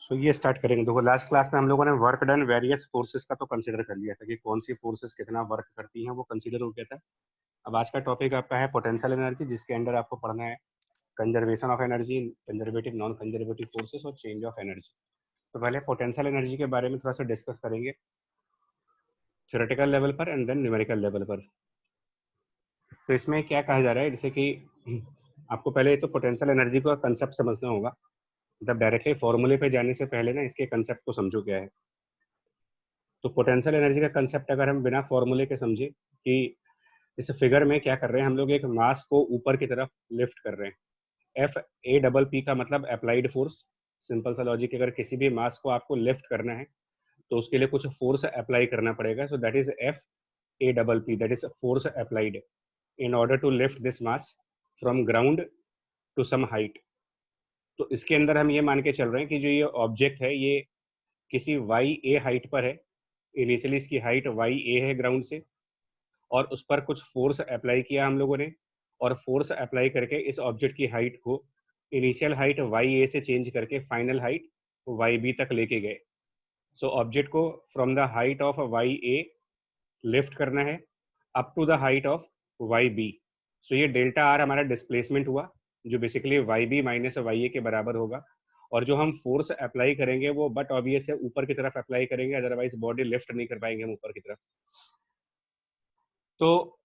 ये स्टार्ट करेंगे। देखो लास्ट क्लास में हम लोगों ने वर्क डन वेरियस फोर्सेस का तो कंसीडर कर लिया था कि कौन सी फोर्सेस कितना वर्क करती हैं, वो कंसीडर हो गया था। अब आज का टॉपिक आपका है पोटेंशियल एनर्जी, जिसके अंदर आपको पढ़ना है conservation of energy, conservative non conservative forces और चेंज ऑफ एनर्जी। तो पहले पोटेंशियल एनर्जी के बारे में थोड़ा सा डिस्कस करेंगे थ्योरेटिकल लेवल पर एंड देन न्यूमेरिकल लेवल पर। तो इसमें क्या कहा जा रहा है, जैसे कि आपको पहले तो पोटेंशियल एनर्जी का कंसेप्ट समझना होगा। मतलब डायरेक्टली फॉर्मूले पे जाने से पहले ना इसके कंसेप्ट को समझो क्या है। तो पोटेंशियल एनर्जी का कंसेप्ट अगर हम बिना फॉर्मूले के समझे कि इस फिगर में क्या कर रहे हैं, हम लोग एक मास को ऊपर की तरफ लिफ्ट कर रहे हैं। एफ ए डबल पी का मतलब अप्लाइड फोर्स। सिंपल सा लॉजिक, अगर किसी भी मास को आपको लिफ्ट करना है तो उसके लिए कुछ फोर्स अप्लाई करना पड़ेगा। So that is F A double P, that is force applied in order to lift this mass from ground to some height. तो इसके अंदर हम ये मान के चल रहे हैं कि जो ये ऑब्जेक्ट है ये किसी वाई ए हाइट पर है। इनिशियली इसकी हाइट वाई ए है ग्राउंड से, और उस पर कुछ फोर्स अप्लाई किया हम लोगों ने, और फोर्स अप्लाई करके इस ऑब्जेक्ट की हाइट को इनिशियल हाइट वाई ए से चेंज करके फाइनल हाइट वाई बी तक लेके गए। सो ऑब्जेक्ट को from the height of Y A lift करना है up to the height of Y B. So ये डेल्टा आर हमारा डिस्प्लेसमेंट हुआ, जो basically Y B minus Y A के बराबर होगा। और जो हम फोर्स अप्लाई करेंगे वो बट ऑब्वियस है ऊपर की तरफ अप्लाई करेंगे, अदरवाइज बॉडी लिफ्ट नहीं कर पाएंगे हम ऊपर की तरफ। तो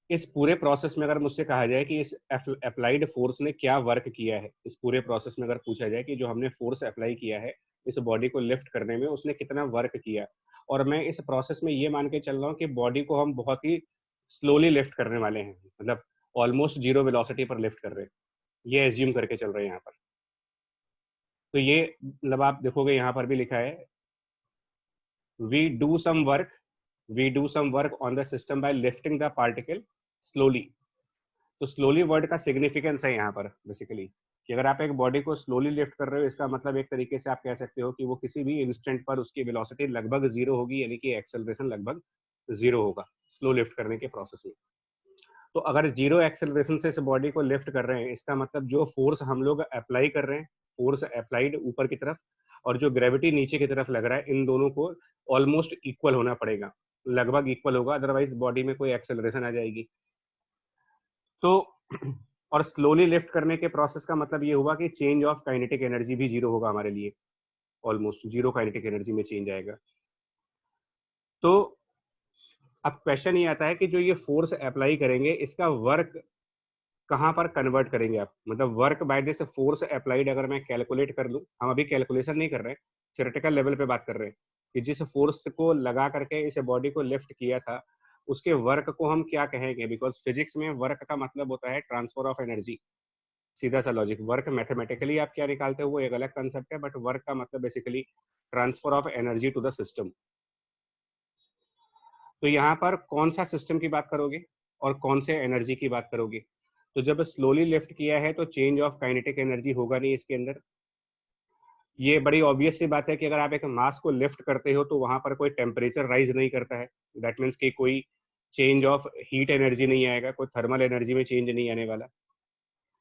इस पूरे प्रोसेस में अगर मुझसे कहा जाए कि इस अप्लाइड फोर्स ने क्या वर्क किया है, इस पूरे प्रोसेस में अगर पूछा जाए कि जो हमने फोर्स अप्लाई किया है इस बॉडी को लिफ्ट करने में, उसने कितना वर्क किया, और मैं इस प्रोसेस में ये मान के चल रहा हूँ कि बॉडी को हम बहुत ही स्लोली लिफ्ट करने वाले हैं, मतलब ऑलमोस्ट जीरो वेलोसिटी पर लिफ्ट कर रहे हैं, ये एज्यूम करके चल रहे हैं यहाँ पर। तो ये मतलब आप देखोगे यहाँ पर भी लिखा है we do some work, we do some work on the system by lifting the particle slowly. तो स्लोली वर्ड का सिग्निफिकेंस है यहाँ पर बेसिकली कि अगर आप एक बॉडी को स्लोली लिफ्ट कर रहे हो, इसका मतलब एक तरीके से आप कह सकते हो कि वो किसी भी इंस्टेंट पर उसकी वेलोसिटी लगभग जीरो होगी, यानी कि एक्सेलरेशन लगभग जीरो होगा स्लो लिफ्ट करने के प्रोसेस में। तो अगर जीरो एक्सेलरेशन से इस बॉडी को लिफ्ट कर रहे हैं, इसका मतलब जो फोर्स हम लोग अप्लाई कर रहे हैं, फोर्स अप्लाइड ऊपर की तरफ और जो ग्रेविटी नीचे की तरफ लग रहा है, इन दोनों को ऑलमोस्ट इक्वल होना पड़ेगा, लगभग इक्वल होगा, अदरवाइज बॉडी में कोई एक्सेलरेशन आ जाएगी। तो और स्लोली लिफ्ट करने के प्रोसेस का मतलब ये हुआ कि चेंज ऑफ काइनेटिक एनर्जी भी जीरो होगा हमारे लिए, ऑलमोस्ट जीरो काइनेटिक एनर्जी में चेंज आएगा। तो अब क्वेश्चन ये आता है कि जो ये फोर्स अप्लाई करेंगे इसका वर्क कहाँ पर कन्वर्ट करेंगे आप, मतलब work by this force applied अगर मैं कैलकुलेट कर लूँ, हम अभी कैलकुलेशन नहीं कर रहे हैं, थ्योरेटिकल लेवल पे बात कर रहे हैं कि जिस फोर्स को लगा करके इस बॉडी को लिफ्ट किया था उसके वर्क को हम क्या कहेंगे, बिकॉज फिजिक्स में वर्क का मतलब होता है ट्रांसफर ऑफ एनर्जी। सीधा सा लॉजिक, वर्क मैथमेटिकली आप क्या निकालते हो वो एक अलग कंसेप्ट है, बट वर्क का मतलब basically transfer of energy to the system. तो यहाँ पर कौन सा सिस्टम की बात करोगे और कौन से एनर्जी की बात करोगे। तो जब स्लोली लिफ्ट किया है तो चेंज ऑफ काइनेटिक एनर्जी होगा नहीं इसके अंदर। ये बड़ी ऑब्वियस सी बात है कि अगर आप एक मास को लिफ्ट करते हो तो वहां पर कोई टेम्परेचर राइज नहीं करता है, दैट मीन्स कि कोई चेंज ऑफ हीट एनर्जी नहीं आएगा, कोई थर्मल एनर्जी में चेंज नहीं आने वाला।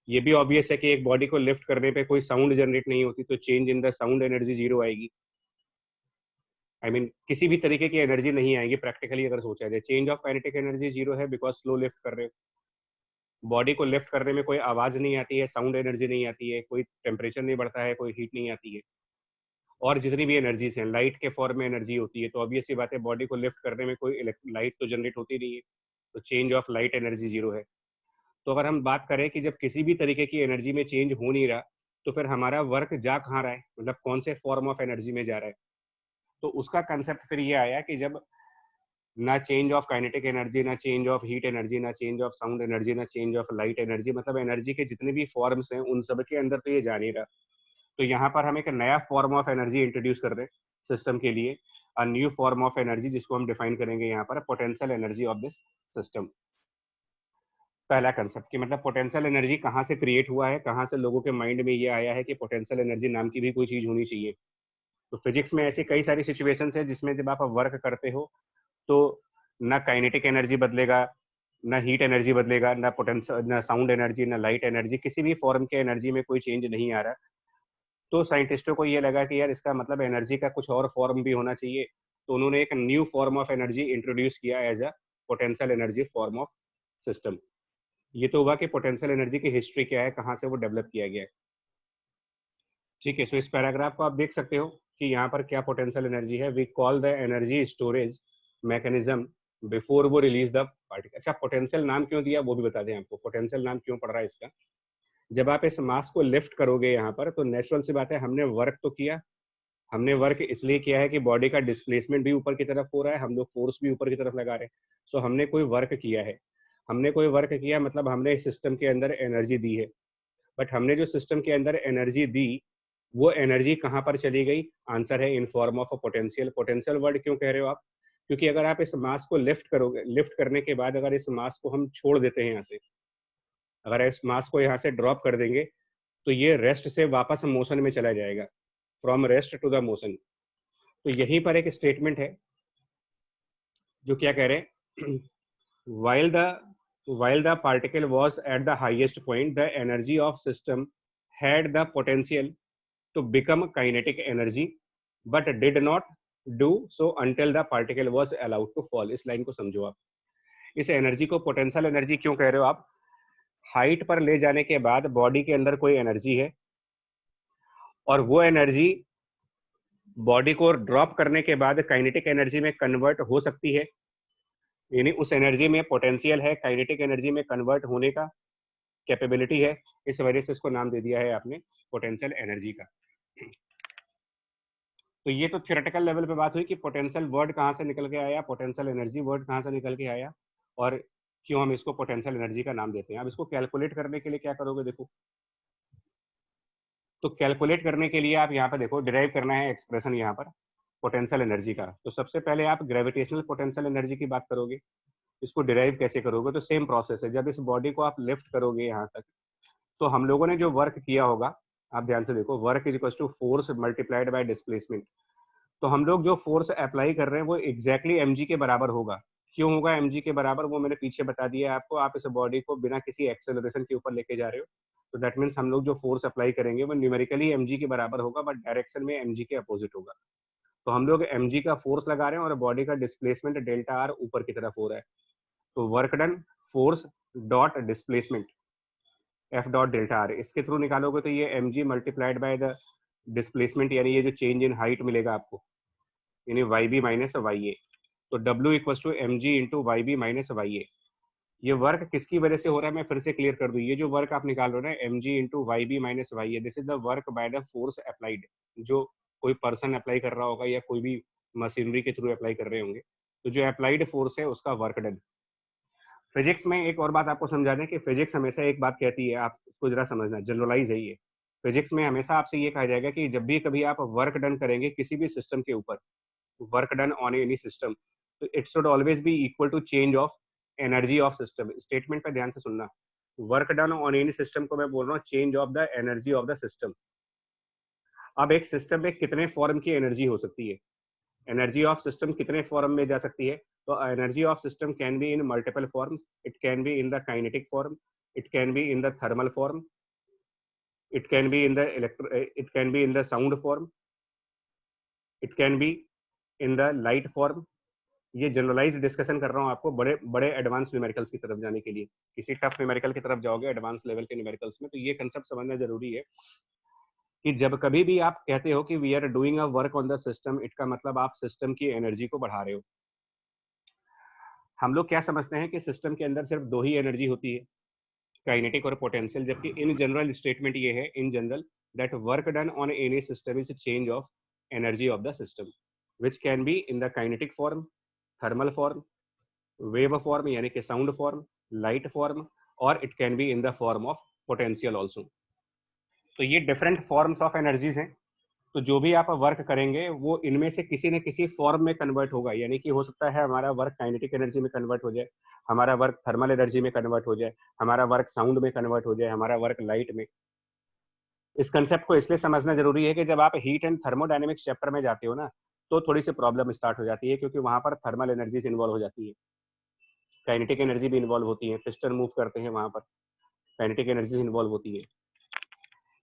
ये भी ऑब्वियस है कि एक बॉडी को लिफ्ट करने पे कोई साउंड जनरेट नहीं होती, तो change in the sound energy zero आएगी। आई मीन किसी भी तरीके की एनर्जी नहीं आएगी प्रैक्टिकली अगर सोचा जाए। Change of kinetic energy zero है बिकॉज स्लो लिफ्ट कर रहे हो, बॉडी को लिफ्ट करने में कोई आवाज नहीं आती है, साउंड एनर्जी नहीं आती है, कोई टेम्परेचर नहीं बढ़ता है, कोई हीट नहीं आती है, और जितनी भी एनर्जीज हैं लाइट के फॉर्म में एनर्जी होती है। तो ऑब्वियस सी बात है बॉडी को लिफ्ट करने में कोई लाइट तो जनरेट होती नहीं है, तो change of light energy zero है। तो अगर हम बात करें कि जब किसी भी तरीके की एनर्जी में चेंज हो नहीं रहा तो फिर हमारा वर्क जा कहाँ रहा है, मतलब कौन से फॉर्म ऑफ एनर्जी में जा रहा है। तो उसका कंसेप्ट फिर ये आया कि जब ना चेंज ऑफ काइनेटिक एनर्जी, ना चेंज ऑफ हीट एनर्जी, ना चेंज ऑफ साउंड एनर्जी, ना चेंज ऑफ लाइट एनर्जी, मतलब एनर्जी के जितने भी फॉर्म्स हैं उन सब के अंदर तो ये जा नहीं रहा। तो यहाँ पर हम एक नया फॉर्म ऑफ एनर्जी इंट्रोड्यूस कर रहे हैं सिस्टम के लिए, a new form of energy, जिसको हम डिफाइन करेंगे यहाँ पर potential energy of this system. पहला कंसेप्ट कि मतलब पोटेंशियल एनर्जी कहाँ से क्रिएट हुआ है, कहाँ से लोगों के माइंड में ये आया है कि पोटेंशियल एनर्जी नाम की भी कोई चीज होनी चाहिए। तो फिजिक्स में ऐसी कई सारी सिचुएशंस है जिसमें जब आप वर्क करते हो तो ना काइनेटिक एनर्जी बदलेगा, ना हीट एनर्जी बदलेगा, ना पोटेंशियल, ना साउंड एनर्जी, ना लाइट एनर्जी, किसी भी फॉर्म के एनर्जी में कोई चेंज नहीं आ रहा। तो साइंटिस्टों को ये लगा कि यार इसका मतलब एनर्जी का कुछ और फॉर्म भी होना चाहिए, तो उन्होंने एक new form of energy introduce किया as a potential energy form of system. ये तो हुआ कि पोटेंशियल एनर्जी की हिस्ट्री क्या है, कहाँ से वो डेवलप किया गया है। ठीक है, सो इस पैराग्राफ को आप देख सकते हो कि यहाँ पर क्या पोटेंशियल एनर्जी है। We call the energy storage mechanism before वो रिलीज द पार्टिकल। अच्छा, पोटेंशियल नाम क्यों दिया वो भी बता दें आपको, पोटेंशियल नाम क्यों पड़ रहा है इसका। जब आप इस मास को लिफ्ट करोगे यहाँ पर, तो नेचुरल सी बात है, हमने वर्क तो किया, हमने वर्क इसलिए किया है कि बॉडी का डिस्प्लेसमेंट भी ऊपर की तरफ हो रहा है, हम लोग फोर्स भी ऊपर की तरफ लगा रहे हैं। सो हमने कोई वर्क किया है, हमने कोई वर्क किया मतलब हमने सिस्टम के अंदर एनर्जी दी है। बट हमने जो सिस्टम के अंदर एनर्जी दी, वो एनर्जी कहाँ पर चली गई? आंसर है in form of a potential. Potential word क्यों कह रहे हो आप? क्योंकि अगर आप इस मास को लिफ्ट करोगे, लिफ्ट करने के बाद अगर इस मास को हम छोड़ देते हैं यहाँ से, अगर इस मास को यहाँ से ड्रॉप कर देंगे, तो ये रेस्ट से वापस मोशन में चला जाएगा, from rest to the motion. तो यहीं पर एक स्टेटमेंट है जो क्या कह रहे हैं, while the while the particle was at the highest point, the energy of system had the potential to become kinetic energy, but did not do so until the particle was allowed to fall। इस line को समझो आप, इस energy को potential energy क्यों कह रहे हो आप? हाइट पर ले जाने के बाद बॉडी के अंदर कोई एनर्जी है, और वो एनर्जी बॉडी को ड्रॉप करने के बाद काइनेटिक एनर्जी में कन्वर्ट हो सकती है, यानी उस एनर्जी में पोटेंशियल है काइनेटिक एनर्जी में कन्वर्ट होने का कैपेबिलिटी है। इस वजह से इसको नाम दे दिया है आपने पोटेंशियल एनर्जी का। तो ये तो थियोरेटिकल लेवल पे बात हुई कि पोटेंशियल वर्ड कहाँ से निकल के आया, पोटेंशियल एनर्जी वर्ड कहाँ से निकल के आया, और क्यों हम इसको पोटेंशियल एनर्जी का नाम देते हैं। अब इसको कैलकुलेट करने के लिए क्या करोगे, देखो, तो कैलकुलेट करने के लिए आप यहाँ पे देखो, डिराइव करना है एक्सप्रेशन यहाँ पर पोटेंशियल एनर्जी का। तो सबसे पहले आप ग्रेविटेशनल पोटेंशियल एनर्जी की बात करोगे, इसको डिराइव कैसे करोगे? तो सेम प्रोसेस है, जब इस बॉडी को आप लिफ्ट करोगे यहाँ तक, तो हम लोगों ने जो वर्क किया होगा, आप ध्यान से देखो, work is equal to force multiplied by displacement. तो हम लोग जो फोर्स अप्लाई कर रहे हैं वो एग्जैक्टली mg के बराबर होगा। क्यों होगा mg के बराबर, वो मैंने पीछे बता दिया है आपको। आप इस बॉडी को बिना किसी एक्सेलरेशन के ऊपर लेके जा रहे हो, तो दैट मीन्स हम लोग जो फोर्स अप्लाई करेंगे वो न्यूमेरिकली mg के बराबर होगा, बट डायरेक्शन में mg के अपोजिट होगा। तो हम लोग mg का फोर्स लगा रहे हैं और बॉडी का डिस्प्लेसमेंट डेल्टा आर ऊपर की तरफ हो रहा है। तो work done force dot displacement F dot delta R, इसके थ्रू निकालोगे तो ये mg multiplied by the displacement, यानी ये जो चेंज इन हाइट मिलेगा आपको, यानी Y B minus Y A. तो W equal to M G into Y B minus Y A. ये वर्क किसकी वजह से हो रहा है, मैं फिर से क्लियर कर दूं। ये जो वर्क आप निकाल रहे हो ना, M G into Y B minus Y A, this is the work by the force applied. जो कोई पर्सन अप्लाई कर रहा होगा या कोई भी मशीनरी के थ्रू अप्लाई कर रहे होंगे, तो जो अप्लाइड फोर्स है उसका वर्क डन। फिजिक्स में एक और बात आपको समझा दें कि फिजिक्स हमेशा एक बात कहती है, आप इसको जरा समझना, जनरलाइज है ये। फिजिक्स में हमेशा आपसे ये कहा जाएगा कि जब भी कभी आप वर्क डन करेंगे किसी भी सिस्टम के ऊपर, work done on any system, तो it should always be equal to change of energy of system. Statement पे ध्यान से सुनना, work done on any system को मैं बोल रहा हूँ change of the energy of the system. अब एक सिस्टम में कितने फॉर्म की एनर्जी हो सकती है, एनर्जी ऑफ सिस्टम कितने फॉर्म में जा सकती है? तो energy of system can be in multiple forms, it can be in the kinetic form, it can be in the thermal form, it can be in the it can be in the sound form, it can be in the light form. ये generalise discussion कर रहा हूँ आपको बड़े बड़े advance numericals की तरफ जाने के लिए। किसी टफ न्यूमेरिकल की तरफ जाओगे एडवांस लेवल के न्यूमेरिकल्स में, तो ये कंसेप्ट समझना जरूरी है कि जब कभी भी आप कहते हो कि we are doing a work on the system, इसका मतलब आप सिस्टम की एनर्जी को बढ़ा रहे हो। हम लोग क्या समझते हैं कि सिस्टम के अंदर सिर्फ दो ही एनर्जी होती है, काइनेटिक और पोटेंशियल, जबकि इन जनरल स्टेटमेंट ये है, in general, that work done on any system is change of energy of the system, which can be in the kinetic form, thermal form, wave form यानी कि sound form, light form, और it can be in the form of potential also. तो ये different forms of energies हैं। तो जो भी आप वर्क करेंगे वो इनमें से किसी न किसी फॉर्म में कन्वर्ट होगा, यानी कि हो सकता है हमारा वर्क काइनेटिक एनर्जी में कन्वर्ट हो जाए, हमारा वर्क थर्मल एनर्जी में कन्वर्ट हो जाए, हमारा वर्क साउंड में कन्वर्ट हो जाए, हमारा वर्क लाइट में। इस कंसेप्ट को इसलिए समझना जरूरी है कि जब आप हीट एंड थर्मोडायनेमिक्स चैप्टर में जाते हो ना, तो थोड़ी सी प्रॉब्लम स्टार्ट हो जाती है, क्योंकि वहां पर थर्मल एनर्जीज इन्वॉल्व हो जाती है, काइनेटिक एनर्जी भी इन्वॉल्व होती है, पिस्टन मूव करते हैं वहां पर, काइनेटिक एनर्जी इन्वॉल्व होती है।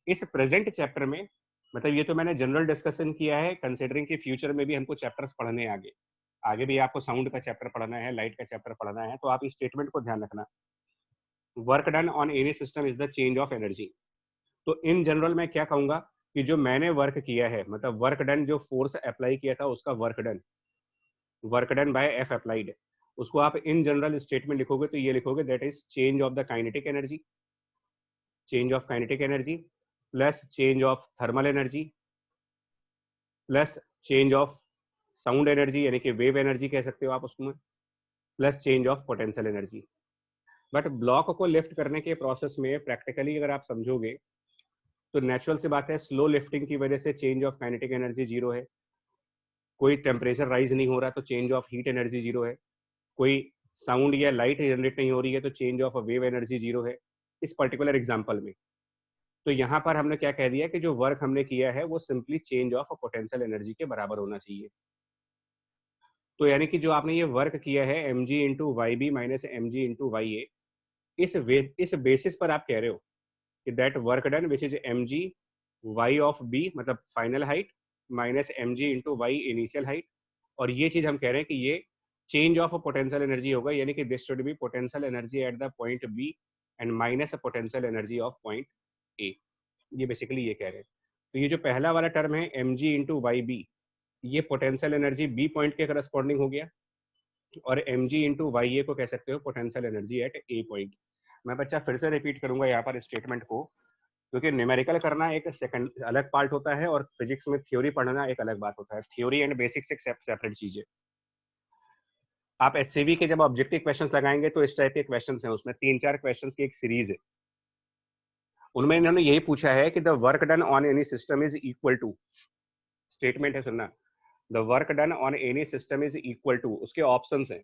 इस प्रेजेंट चैप्टर में मतलब ये तो मैंने जनरल डिस्कशन किया है, कंसिडरिंग कि फ्यूचर में भी हमको चैप्टर्स पढ़ने हैं आगे, आगे भी आपको साउंड का चैप्टर पढ़ना है, लाइट का चैप्टर पढ़ना है, तो आप इस स्टेटमेंट को ध्यान रखना। Work done on any system is the change of energy. तो इन जनरल मैं क्या कहूंगा कि जो मैंने वर्क किया है, मतलब वर्क डन, जो फोर्स अप्लाई किया था उसका work done by F applied, उसको आप इन जनरल स्टेटमेंट लिखोगे तो ये लिखोगे that is change of the kinetic energy, change of kinetic energy plus change of thermal energy plus change of sound energy, यानी कि वेव एनर्जी कह सकते हो आप उसमें, plus change of potential energy. But block को लिफ्ट करने के प्रोसेस में प्रैक्टिकली अगर आप समझोगे तो नेचुरल सी बात है, स्लो लिफ्टिंग की वजह से change of kinetic energy zero है, कोई टेम्परेचर राइज नहीं हो रहा तो change of heat energy zero है, कोई साउंड या लाइट जनरेट नहीं हो रही है तो change of wave energy zero है इस पर्टिकुलर एग्जांपल में। तो यहाँ पर हमने क्या कह दिया कि जो वर्क हमने किया है वो simply change of potential energy के बराबर होना चाहिए। तो यानी कि जो आपने ये वर्क किया है M G into Y B minus M G into Y A, इस बेसिस पर आप कह रहे हो कि that work done which is M G Y of B, मतलब final height, minus M G into Y initial height, और ये चीज हम कह रहे हैं कि ये चेंज ऑफ पोटेंशियल एनर्जी होगा, यानी कि this should be potential energy at the point B and minus potential energy of point A. ये बेसिकली ये कह रहे हैं। तो ये जो पहला वाला टर्म है M G into Y B, ये पोटेंशियल एनर्जी बी पॉइंट के करस्पॉन्डिंग हो गया, और M G into Y A को कह सकते हो potential energy at A point. मैं बच्चा फिर से रिपीट करूंगा यहाँ पर स्टेटमेंट को, क्योंकि न्यूमेरिकल करना एक सेकंड अलग पार्ट होता है और फिजिक्स में थ्योरी पढ़ना एक अलग बात होता है। थ्योरी एंड बेसिक्स एक सेपरेट चीज है। आप एचसीवी के जब ऑब्जेक्टिव क्वेश्चंस लगाएंगे तो इस टाइप के क्वेश्चंस हैं, उसमें 3-4 क्वेश्चंस की एक सीरीज है। उनमें इन्होंने यही पूछा है कि the work done on any system is equal to, statement है सुनना, the work done on any system is equal to, उसके ऑप्शंस हैं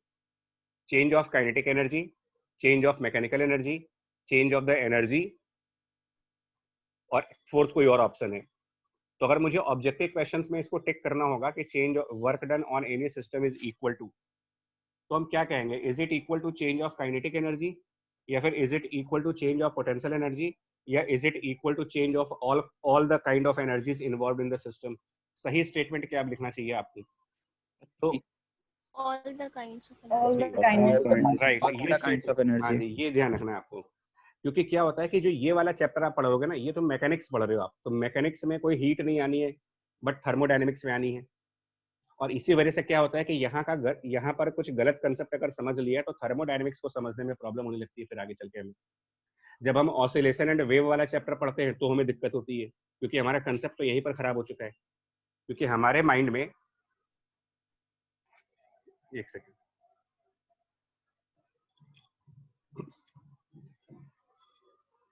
change of kinetic energy, change of mechanical energy, change of the energy, और fourth कोई और option है। तो अगर मुझे ऑब्जेक्टिव क्वेश्चंस में इसको टिक करना होगा कि change work done on any system is equal to, तो हम क्या कहेंगे, is it equal to change of kinetic energy, या फिर is it equal to change of potential energy, या is it equal to change of all the kind of energies involve in the system. सही statement क्या लिखना चाहिए आपको? तो all the kinds of all the energy. kinds of energy. Right, all the kinds of energy. हाँ जी, ये ध्यान रखना है आपको, क्योंकि क्या होता है कि जो ये वाला चैप्टर आप पढ़ोगे ना, ये तो मैकेनिक्स पढ़ रहे हो आप, तो मैकेनिक्स में कोई हीट नहीं आनी है बट थर्मोडायनेमिक्स में आनी है। और इसी वजह से क्या होता है कि यहाँ पर कुछ गलत कंसेप्ट अगर समझ लिया तो थर्मोडायनेमिक्स को समझने में प्रॉब्लम होने लगती है फिर आगे चल के हमें। जब हम ऑसिलेशन एंड वेव वाला चैप्टर पढ़ते हैं तो हमें दिक्कत होती है, क्योंकि हमारा कंसेप्ट तो यहीं पर खराब हो चुका है। क्योंकि हमारे माइंड में, एक सेकेंड,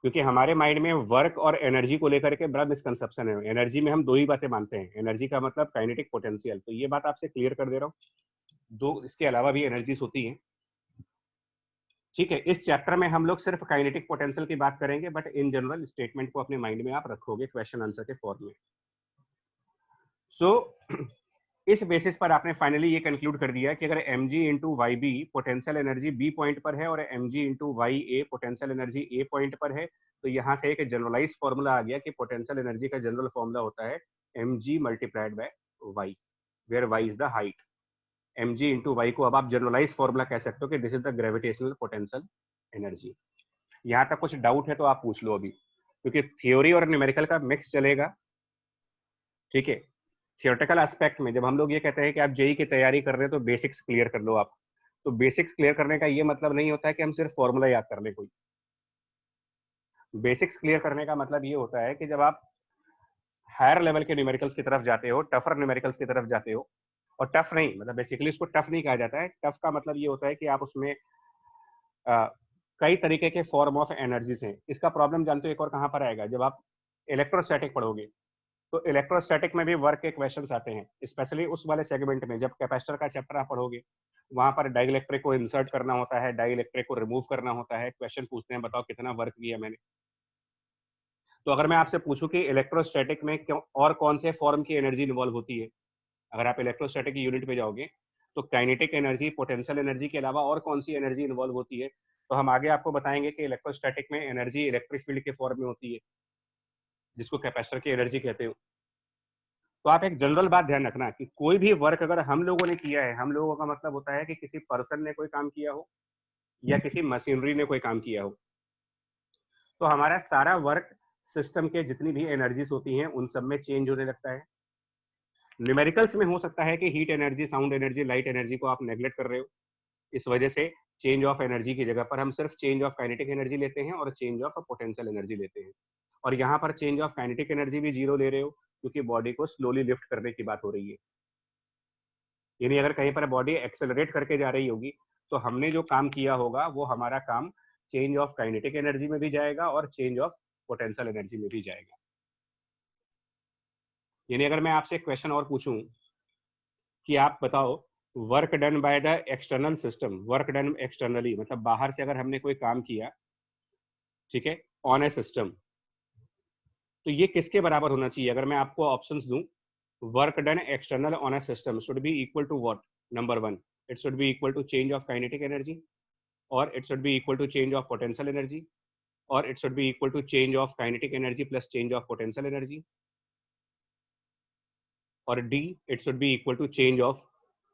क्योंकि हमारे माइंड में वर्क और एनर्जी को लेकर के बड़ा मिसकंसेप्शन है। एनर्जी में हम दो ही बातें मानते हैं, एनर्जी का मतलब काइनेटिक पोटेंशियल, तो ये बात आपसे क्लियर कर दे रहा हूँ। दो इसके अलावा भी एनर्जीज होती हैं, ठीक है। इस चैप्टर में हम लोग सिर्फ काइनेटिक पोटेंशियल की बात करेंगे, बट इन जनरल स्टेटमेंट को अपने माइंड में आप रखोगे क्वेश्चन आंसर के फॉर्म में। सो इस बेसिस पर आपने फाइनली ये कंक्लूड कर दिया कि अगर mg into Y B potential energy B point पर है और mg into Y A potential energy A point पर है, तो यहाँ से एक जनरलाइज फॉर्मूला आ गया कि पोटेंशियल एनर्जी का जनरल फॉर्मूला होता है mg multiplied by Y, where Y is the height. mg into Y को अब आप जनरलाइज फॉर्मूला कह सकते हो कि this is the gravitational potential energy. यहाँ तक कुछ डाउट है तो आप पूछ लो अभी, क्योंकि थ्योरी और न्यूमेरिकल का मिक्स चलेगा, ठीक है। थियोरेटिकल एस्पेक्ट में जब हम लोग ये कहते हैं कि आप जेई की तैयारी कर रहे हैं तो बेसिक्स क्लियर कर लो आप, तो बेसिक्स क्लियर करने का ये मतलब नहीं होता है कि हम सिर्फ फॉर्मूला याद कर लें कोई। बेसिक्स क्लियर करने का मतलब ये होता है कि जब आप हायर लेवल के न्यूमेरिकल्स की तरफ जाते हो, टफर न्यूमेरिकल्स की तरफ जाते हो, और टफ नहीं मतलब बेसिकली उसको टफ नहीं कहा जाता है, टफ का मतलब ये होता है कि आप उसमें कई तरीके के फॉर्म ऑफ एनर्जीज हैं। इसका प्रॉब्लम जानते हो एक और कहाँ पर आएगा, जब आप इलेक्ट्रोस्टैटिक पढ़ोगे तो इलेक्ट्रोस्टैटिक में भी वर्क के क्वेश्चंस आते हैं, स्पेशली उस वाले सेगमेंट में जब कैपेसिटर का चैप्टर आप पढ़ोगे, वहां पर डाइलेक्ट्रिक को इंसर्ट करना होता है, डाइलेक्ट्रिक को रिमूव करना होता है, क्वेश्चन पूछते हैं बताओ कितना वर्क किया मैंने। तो अगर मैं आपसे पूछूं कि इलेक्ट्रोस्टैटिक में क्यों और कौन से फॉर्म की एनर्जी इन्वॉल्व होती है, अगर आप इलेक्ट्रोस्टैटिक की यूनिट पे जाओगे तो काइनेटिक एनर्जी, पोटेंशियल एनर्जी के अलावा और कौन सी एनर्जी इन्वॉल्व होती है, तो हम आगे आपको बताएंगे कि इलेक्ट्रोस्टैटिक में एनर्जी इलेक्ट्रिक फील्ड के फॉर्म में होती है, जिसको कैपेसिटर की एनर्जी कहते हो। तो आप एक जनरल बात ध्यान रखना कि कोई भी वर्क अगर हम लोगों ने किया है, हम लोगों का मतलब होता है कि किसी पर्सन ने कोई काम किया हो या किसी मशीनरी ने कोई काम किया हो, तो हमारा सारा वर्क सिस्टम के जितनी भी एनर्जीज होती हैं उन सब में चेंज होने लगता है। न्यूमेरिकल्स में हो सकता है कि heat energy, sound energy, light energy को आप नेग्लेक्ट कर रहे हो, इस वजह से चेंज ऑफ एनर्जी की जगह पर हम सिर्फ चेंज ऑफ काइनेटिक एनर्जी लेते हैं और चेंज ऑफ पोटेंशियल एनर्जी लेते हैं। और यहाँ पर चेंज ऑफ काइनेटिक एनर्जी भी जीरो ले रहे हो क्योंकि बॉडी को स्लोली लिफ्ट करने की बात हो रही है। यानी अगर कहीं पर बॉडी एक्सेलरेट करके जा रही होगी तो हमने जो काम किया होगा वो हमारा काम चेंज ऑफ काइनेटिक एनर्जी में भी जाएगा और चेंज ऑफ पोटेंशियल एनर्जी में भी जाएगा। यानी अगर मैं आपसे एक क्वेश्चन और पूछूं कि आप बताओ work done by the external system, work done externally मतलब बाहर से अगर हमने कोई काम किया, ठीक है, ऑन ए सिस्टम, तो ये किसके बराबर होना चाहिए? अगर मैं आपको ऑप्शंस दूं, work done external on a system should be equal to what? Number one, it should be equal to change of kinetic energy, और it should be equal to change of potential energy, और it should be equal to change of kinetic energy plus change of potential energy, और D it should be equal to change of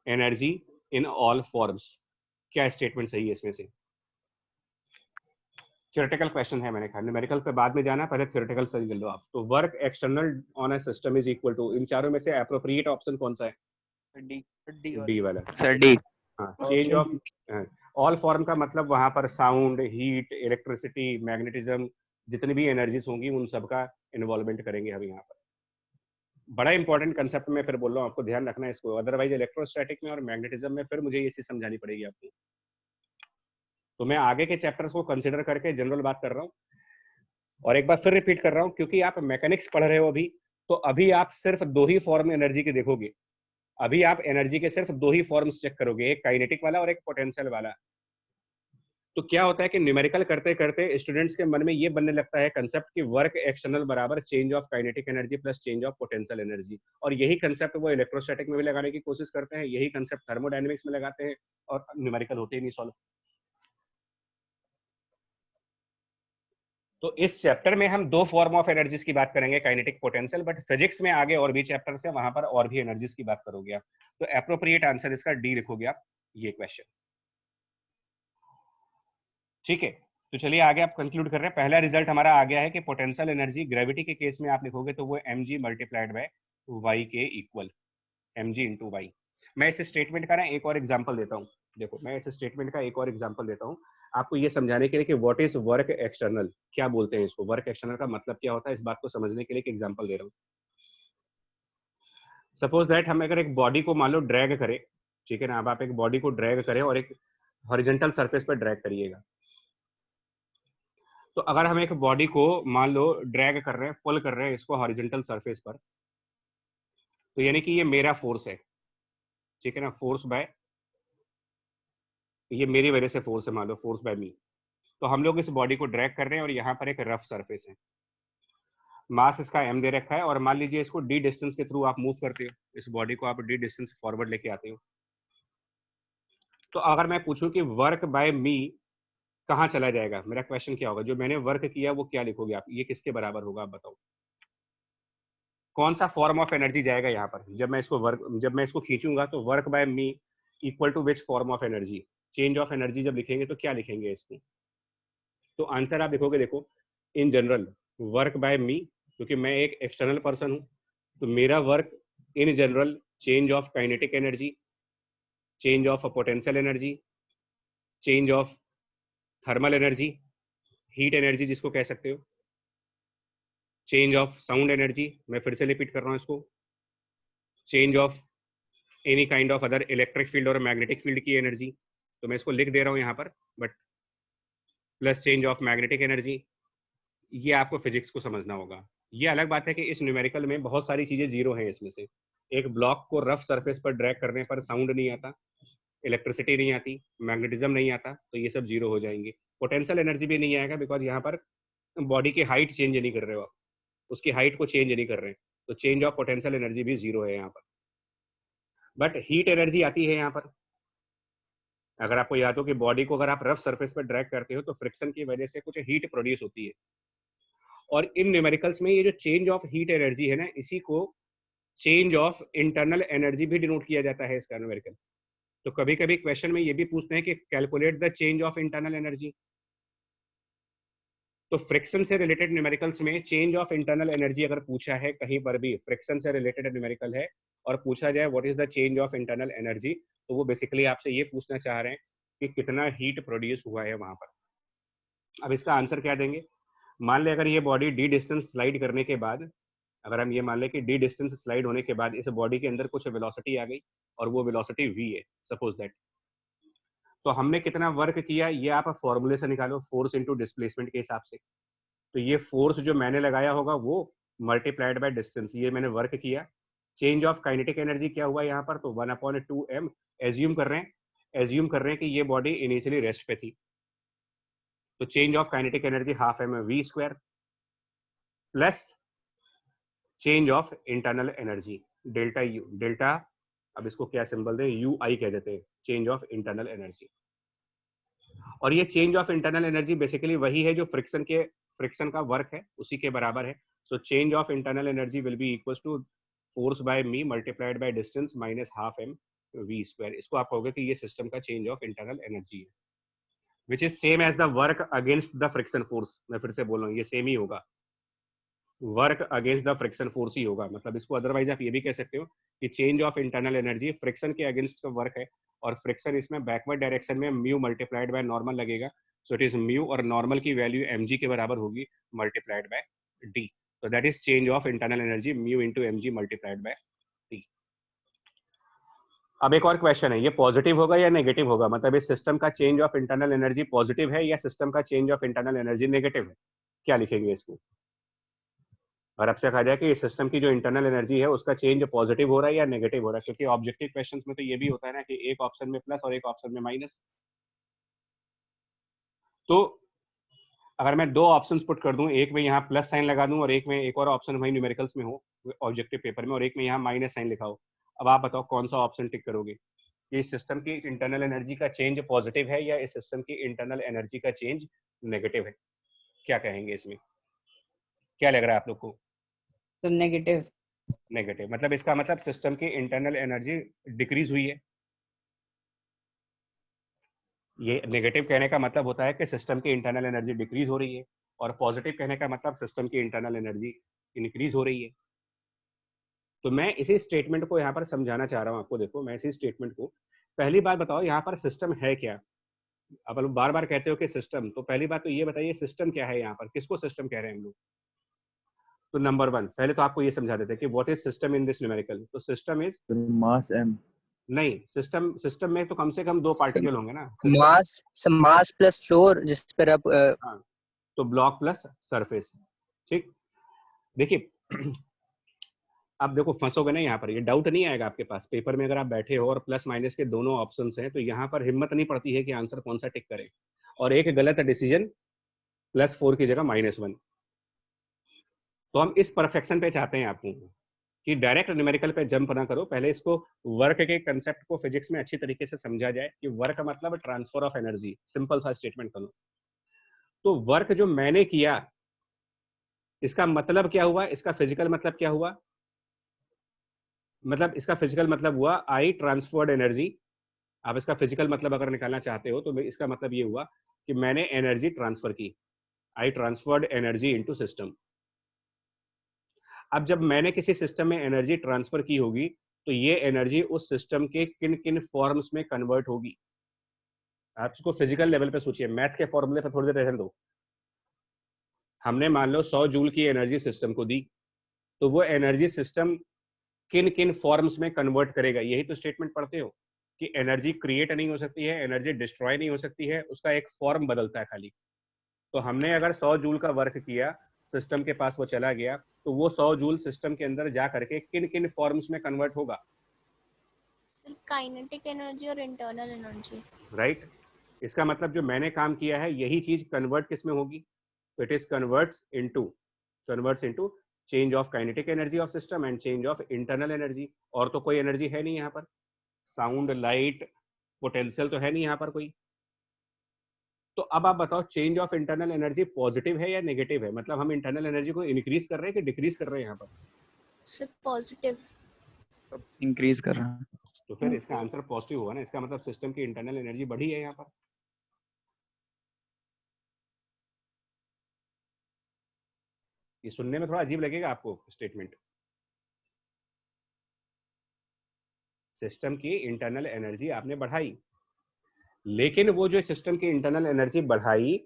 energy in all forms. क्या statement सही है इसमें से? Theoretical question है, मैंने कहा न्यूमेरिकल पे बाद में जाना, पहले थ्योरेटिकल सही कर लो आप। तो work external on a system is equal to, इन चारों में से एप्रोप्रिएट ऑप्शन कौन सा है? डी डी वाला सर, डी। हाँ, चेंज ऑफ ऑल फॉर्म का मतलब वहां पर साउंड, हीट, इलेक्ट्रिसिटी, मैग्नेटिज्म, जितनी भी एनर्जीज होंगी उन सबका इन्वॉल्वमेंट करेंगे हम यहाँ पर। बड़ा इंपॉर्टेंट कंसेप्ट में फिर बोल रहा हूँ, आपको ध्यान रखना है इसको, अदरवाइज इलेक्ट्रोस्टैटिक में और मैग्नेटिज्म में फिर मुझे ये चीज समझानी पड़ेगी आपको। तो मैं आगे के चैप्टर्स को कंसिडर करके जनरल बात कर रहा हूँ, और एक बार फिर रिपीट कर रहा हूँ क्योंकि आप मैकेनिक्स पढ़ रहे हो अभी, तो अभी आप सिर्फ दो ही फॉर्म एनर्जी के देखोगे। अभी आप एनर्जी के सिर्फ दो ही फॉर्म्स चेक करोगे, एक काइनेटिक वाला और एक पोटेंशियल वाला। तो क्या होता है कि न्यूमेरिकल करते करते स्टूडेंट्स के मन में ये बनने लगता है कंसेप्ट कि वर्क एक्सटर्नल बराबर change of kinetic energy plus change of potential energy, और यही कंसेप्ट वो इलेक्ट्रोस्टैटिक में भी लगाने की कोशिश करते हैं, यही कंसेप्ट थर्मोडायनेमिक्स में लगाते हैं, और न्यूमेरिकल होते ही नहीं सॉल्व। तो इस चैप्टर में हम दो फॉर्म ऑफ एनर्जीज की बात करेंगे, काइनेटिक, पोटेंशियल, बट फिजिक्स में आगे और भी चैप्टर्स है, वहां पर और भी एनर्जीज की बात करोगे आप। तो एप्रोप्रिएट आंसर इसका डी लिखोगे आप, ये क्वेश्चन। ठीक है, तो चलिए आगे आप कंक्लूड कर रहे हैं। पहला रिजल्ट हमारा आ गया है कि पोटेंशियल एनर्जी ग्रेविटी के केस में आप लिखोगे तो वो mg मल्टीप्लाइड बाय वाई के इक्वल mg इंटू वाई। मैं इस स्टेटमेंट का ना एक और एग्जांपल देता हूँ। देखो, मैं इस स्टेटमेंट का एक और एग्जांपल देता हूँ आपको ये समझाने के लिए कि व्हाट इज वर्क एक्सटर्नल, क्या बोलते हैं इसको, वर्क एक्सटर्नल का मतलब क्या होता है, इस बात को समझने के लिए एक एग्जांपल दे रहा हूँ। सपोज दैट हम अगर एक बॉडी को मान लो ड्रैग करें, ठीक है ना, अब आप एक बॉडी को ड्रैग करें और एक हॉरिजॉन्टल सरफेस पर ड्रैग करिएगा। तो अगर हम एक बॉडी को मान लो ड्रैग कर रहे हैं, पुल कर रहे हैं इसको हॉरिजॉन्टल सरफेस पर, तो यानी कि ये मेरा फोर्स है, ठीक है ना, फोर्स बाय, ये मेरी वजह से फोर्स है, मान लो फोर्स बाय मी। तो हम लोग इस बॉडी को ड्रैग कर रहे हैं और यहाँ पर एक रफ सरफेस है, मास इसका m दे रखा है, और मान लीजिए इसको d डिस्टेंस के थ्रू आप मूव करते हो, इस बॉडी को आप d डिस्टेंस फॉरवर्ड लेके आते हो। तो अगर मैं पूछूं कि वर्क बाय मी कहाँ चला जाएगा, मेरा क्वेश्चन क्या होगा, जो मैंने वर्क किया वो क्या लिखोगे आप, ये किसके बराबर होगा आप बताओ? कौन सा फॉर्म ऑफ एनर्जी जाएगा यहाँ पर? जब मैं इसको खींचूंगा तो work by me equal to which form of energy? Change of energy जब लिखेंगे तो क्या लिखेंगे इसको? तो आंसर आप लिखोगे, देखो, इन जनरल वर्क बाय मी, क्योंकि मैं एक एक्सटर्नल पर्सन हूं, तो मेरा work in general change of kinetic energy, change of potential energy, change of thermal energy, heat energy जिसको कह सकते हो, चेंज ऑफ साउंड एनर्जी, मैं फिर से रिपीट कर रहा हूं इसको, change of any kind of other electric field और मैग्नेटिक फील्ड की एनर्जी, तो मैं इसको लिख दे रहा हूं यहाँ पर, but plus change of magnetic energy. ये आपको फिजिक्स को समझना होगा। ये अलग बात है कि इस न्यूमेरिकल में बहुत सारी चीजें जीरो हैं, इसमें से एक ब्लॉक को रफ सरफेस पर ड्रैग करने पर साउंड नहीं आता, इलेक्ट्रिसिटी नहीं आती, मैग्नेटिज्म नहीं आता, तो ये सब जीरो हो जाएंगे। पोटेंशियल एनर्जी भी नहीं आएगा, बिकॉज यहाँ पर बॉडी की हाइट चेंज नहीं कर रहे हो आप, उसकी हाइट को चेंज नहीं कर रहे हैं, तो चेंज ऑफ पोटेंशियल एनर्जी भी जीरो है यहाँ पर। बट हीट एनर्जी आती है यहाँ पर। अगर आपको याद हो कि बॉडी को अगर आप रफ सरफेस पर ड्रैग करते हो तो फ्रिक्शन की वजह से कुछ हीट प्रोड्यूस होती है, और इन न्यूमेरिकल्स में ये जो चेंज ऑफ हीट एनर्जी है ना, इसी को चेंज ऑफ इंटरनल एनर्जी भी डिनोट किया जाता है इसका न्यूमेरिकल। तो कभी कभी क्वेश्चन में ये भी पूछते हैं कि calculate the change of internal energy. तो फ्रिक्शन से रिलेटेड न्यूमेरिकल्स में चेंज ऑफ इंटरनल एनर्जी अगर पूछा है कहीं पर भी, फ्रिक्शन से रिलेटेड न्यूमेरिकल है और पूछा जाए what is the change of internal energy, तो वो बेसिकली आपसे ये पूछना चाह रहे हैं कि कितना हीट प्रोड्यूस हुआ है वहां पर। अब इसका आंसर क्या देंगे? मान ले अगर ये बॉडी डी डिस्टेंस स्लाइड करने के बाद, अगर हम ये मान लें कि डी डिस्टेंस स्लाइड होने के बाद इस बॉडी के अंदर कुछ वेलोसिटी आ गई और वो वेलोसिटी v है, सपोज दैट, तो हमने कितना वर्क किया ये आप फॉर्मूले से निकालो, फोर्स इनटू डिस्प्लेसमेंट के हिसाब से। तो ये फोर्स जो मैंने लगाया होगा वो मल्टीप्लाइड बाय डिस्टेंस, ये मैंने वर्क किया। चेंज ऑफ काइनेटिक एनर्जी क्या हुआ यहाँ पर? तो 1/2m। एज्यूम कर रहे हैं कि ये बॉडी इनिशियली रेस्ट पे थी, तो change of kinetic energy half M we square plus change of internal energy delta U, delta अब इसको क्या सिंबल दें, यू आई कह देते हैं, चेंज ऑफ इंटरनल एनर्जी। और ये change of internal energy basically वही है जो फ्रिक्शन का वर्क है उसी के बराबर है। So change of internal energy will be equal to force by me multiplied by distance minus half M we square. इसको आप कहोगे कि ये सिस्टम का चेंज ऑफ इंटरनल एनर्जी है, which is same as the work against the friction force. मैं फिर से बोल रहा हूँ, ये सेम ही होगा, work against the friction force ही होगा। मतलब इसको अदरवाइज आप ये भी कह सकते हो कि change of internal energy friction के अगेंस्ट का वर्क है, और फ्रिक्शन इसमें बैकवर्ड डायरेक्शन में म्यू मल्टीप्लाइड बाय नॉर्मल लगेगा। सो इट इज म्यू और नॉर्मल की वैल्यू mg के बराबर होगी मल्टीप्लाइड बाय d। तो that is change of internal energy mu into mg multiplied bye d। अब एक और क्वेश्चन है, ये पॉजिटिव होगा या नेगेटिव होगा? मतलब इस सिस्टम का change of internal energy positive है या सिस्टम का change of internal energy negative है? क्या लिखेंगे इसको? और आपसे कहा जाए कि इस सिस्टम की जो इंटरनल एनर्जी है उसका चेंज पॉजिटिव हो रहा है या नेगेटिव हो रहा है, क्योंकि ऑब्जेक्टिव क्वेश्चंस में तो ये भी होता है ना कि एक ऑप्शन में प्लस और एक ऑप्शन में माइनस। तो अगर मैं दो ऑप्शंस पुट कर दूं, एक में यहाँ प्लस साइन लगा दूं और एक में एक और ऑप्शन वही न्यूमेरिकल्स में हो ऑब्जेक्टिव पेपर में, और एक में यहाँ माइनस साइन लिखा हो, अब आप बताओ कौन सा ऑप्शन टिक करोगे कि इस सिस्टम की इंटरनल एनर्जी का चेंज पॉजिटिव है या इस सिस्टम की इंटरनल एनर्जी का चेंज नेगेटिव है? क्या कहेंगे इसमें? क्या लग रहा है आप लोग को? तो नेगेटिव। नेगेटिव मतलब इसका मतलब सिस्टम की इंटरनल एनर्जी डिक्रीज हुई है। ये नेगेटिव कहने का मतलब होता है कि सिस्टम की इंटरनल एनर्जी डिक्रीज हो रही है, और पॉजिटिव कहने का मतलब सिस्टम की इंटरनल एनर्जी इंक्रीज हो रही है। तो मैं इसी स्टेटमेंट को यहाँ पर समझाना चाह रहा हूँ आपको। देखो मैं इसी स्टेटमेंट को, पहली बात बताओ यहाँ पर सिस्टम है क्या? अब लोग बार बार कहते हो कि सिस्टम, तो पहली बात तो ये बताइए सिस्टम क्या है यहाँ पर, किसको सिस्टम कह रहे हैं हम लोग? तो नंबर वन, पहले तो आपको ये समझा देते हैं कि what is system in this numerical. तो सिस्टम इज मास m। नहीं, सिस्टम में तो कम से कम दो पार्टिकल होंगे ना। सिस्टम मास प्लस फ्लोर, जिस पर आप हाँ, तो ब्लॉक प्लस सरफेस। ठीक, देखिए अब देखो फंसोगे ना यहाँ पर, ये डाउट नहीं आएगा आपके पास पेपर में अगर आप बैठे हो और प्लस माइनस के दोनों ऑप्शंस हैं, तो यहाँ पर हिम्मत नहीं पड़ती है कि आंसर कौन सा टिक करें, और एक गलत डिसीजन +4 की जगह -1। तो हम इस परफेक्शन पे चाहते हैं आपको कि डायरेक्ट न्यूमेरिकल पे जंप ना करो, पहले इसको वर्क के कंसेप्ट को फिजिक्स में अच्छी तरीके से समझा जाए कि वर्क का मतलब ट्रांसफर ऑफ एनर्जी। सिंपल सा स्टेटमेंट करो, तो वर्क जो मैंने किया इसका मतलब क्या हुआ, इसका फिजिकल मतलब क्या हुआ? मतलब इसका फिजिकल मतलब हुआ आई ट्रांसफर्ड एनर्जी। आप इसका फिजिकल मतलब अगर निकालना चाहते हो तो इसका मतलब ये हुआ कि मैंने एनर्जी ट्रांसफर की, आई ट्रांसफर्ड एनर्जी इनटू सिस्टम। अब जब मैंने किसी सिस्टम में एनर्जी ट्रांसफर की होगी तो ये एनर्जी उस सिस्टम के किन किन फॉर्म्स में कन्वर्ट होगी। आप इसको फिजिकल लेवल पे सोचिए, मैथ के फॉर्मूले पर थोड़ी देर रहने दो। हमने मान लो 100 जूल की एनर्जी सिस्टम को दी, तो वो एनर्जी सिस्टम किन किन फॉर्म्स में कन्वर्ट करेगा। यही तो स्टेटमेंट पढ़ते हो कि एनर्जी क्रिएट नहीं हो सकती है, एनर्जी डिस्ट्रॉय नहीं हो सकती है, उसका एक फॉर्म बदलता है खाली। तो हमने अगर 100 जूल का वर्क किया, सिस्टम के पास वो चला गया, तो वो 100 जूल सिस्टम के अंदर जा करके किन किन फॉर्म्स में कन्वर्ट होगा? काइनेटिक एनर्जी और इंटरनल एनर्जी। राइट, इसका मतलब जो मैंने काम किया है यही चीज कन्वर्ट किस में होगी? तो it is converts into change of kinetic energy of system and change of internal energy. और तो कोई एनर्जी है नहीं यहाँ पर, साउंड, लाइट, पोटेंशियल तो है नहीं यहाँ पर कोई। तो अब आप बताओ change of internal energy positive है या नेगेटिव है? मतलब हम इंटरनल एनर्जी को इंक्रीज कर रहे हैं कि डिक्रीज कर रहे हैं यहाँ पर? सिर्फ पॉजिटिव। इंक्रीज कर रहा है। तो फिर इसका आंसर पॉजिटिव हुआ ना, इसका मतलब सिस्टम की इंटरनल एनर्जी बढ़ी है यहाँ पर। ये सुनने में थोड़ा अजीब लगेगा आपको स्टेटमेंट। सिस्टम की इंटरनल एनर्जी आपने बढ़ाई, लेकिन वो जो सिस्टम की इंटरनल एनर्जी बढ़ाई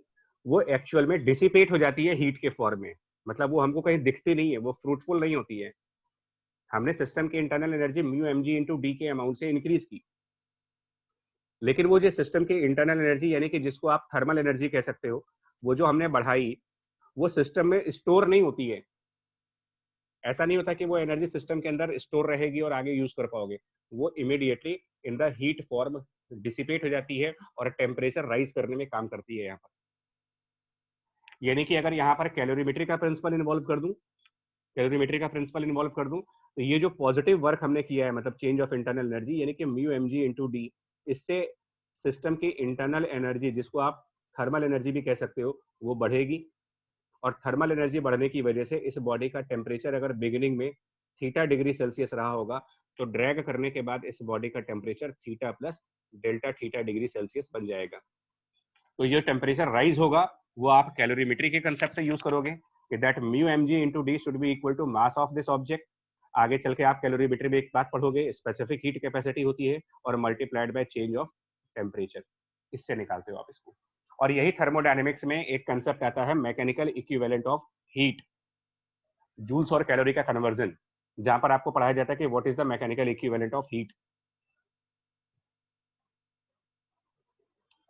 वो एक्चुअल में डिसिपेट हो जाती है हीट के फॉर्म में, मतलब वो हमको कहीं दिखती नहीं है, वो फ्रूटफुल नहीं होती है। हमने सिस्टम की internal energy mu M G into D के अमाउंट से इंक्रीज की, लेकिन वो जो सिस्टम की इंटरनल एनर्जी यानी कि जिसको आप थर्मल एनर्जी कह सकते हो, वो जो हमने बढ़ाई वो सिस्टम में स्टोर नहीं होती है। ऐसा नहीं होता कि वो एनर्जी सिस्टम के अंदर स्टोर रहेगी और आगे यूज कर पाओगे, वो immediately in the heat form dissipate हो जाती है और टेम्परेचर राइज करने में काम करती है यहाँ पर। यानी कि अगर यहाँ पर कैलोरीमेट्री का प्रिंसिपल इन्वॉल्व कर दूं, कैलोरीमेट्री का प्रिंसिपल इन्वॉल्व कर दूं, तो ये जो पॉजिटिव वर्क हमने किया है, मतलब चेंज ऑफ इंटरनल एनर्जी यानी कि mu M G into D, इससे सिस्टम की इंटरनल एनर्जी जिसको आप थर्मल एनर्जी भी कह सकते हो वो बढ़ेगी, और थर्मल एनर्जी बढ़ने की वजह से इस बॉडी का टेम्परेचर अगर बिगिनिंग में थीटा डिग्री सेल्सियस रहा होगा तो ड्रैग करने के बाद इस बॉडी का temperature theta plus delta theta degree Celsius बन जाएगा। तो ये टेम्परेचर राइज होगा वो आप कैलोरीमेट्री के कंसेप्ट से यूज करोगे कि that mu M G into D should be equal to mass of this object. आगे चल के आप कैलोरीमेट्री में एक बात पढ़ोगे, स्पेसिफिक हीट कैपेसिटी होती है और multiplied by change of temperature, इससे निकालते हो आप इसको। और यही थर्मोडायनेमिक्स में एक कंसेप्ट आता है mechanical equivalent of heat, joules और कैलोरी का कन्वर्जन, जहां पर आपको पढ़ाया जाता है कि what is the mechanical equivalent of heat.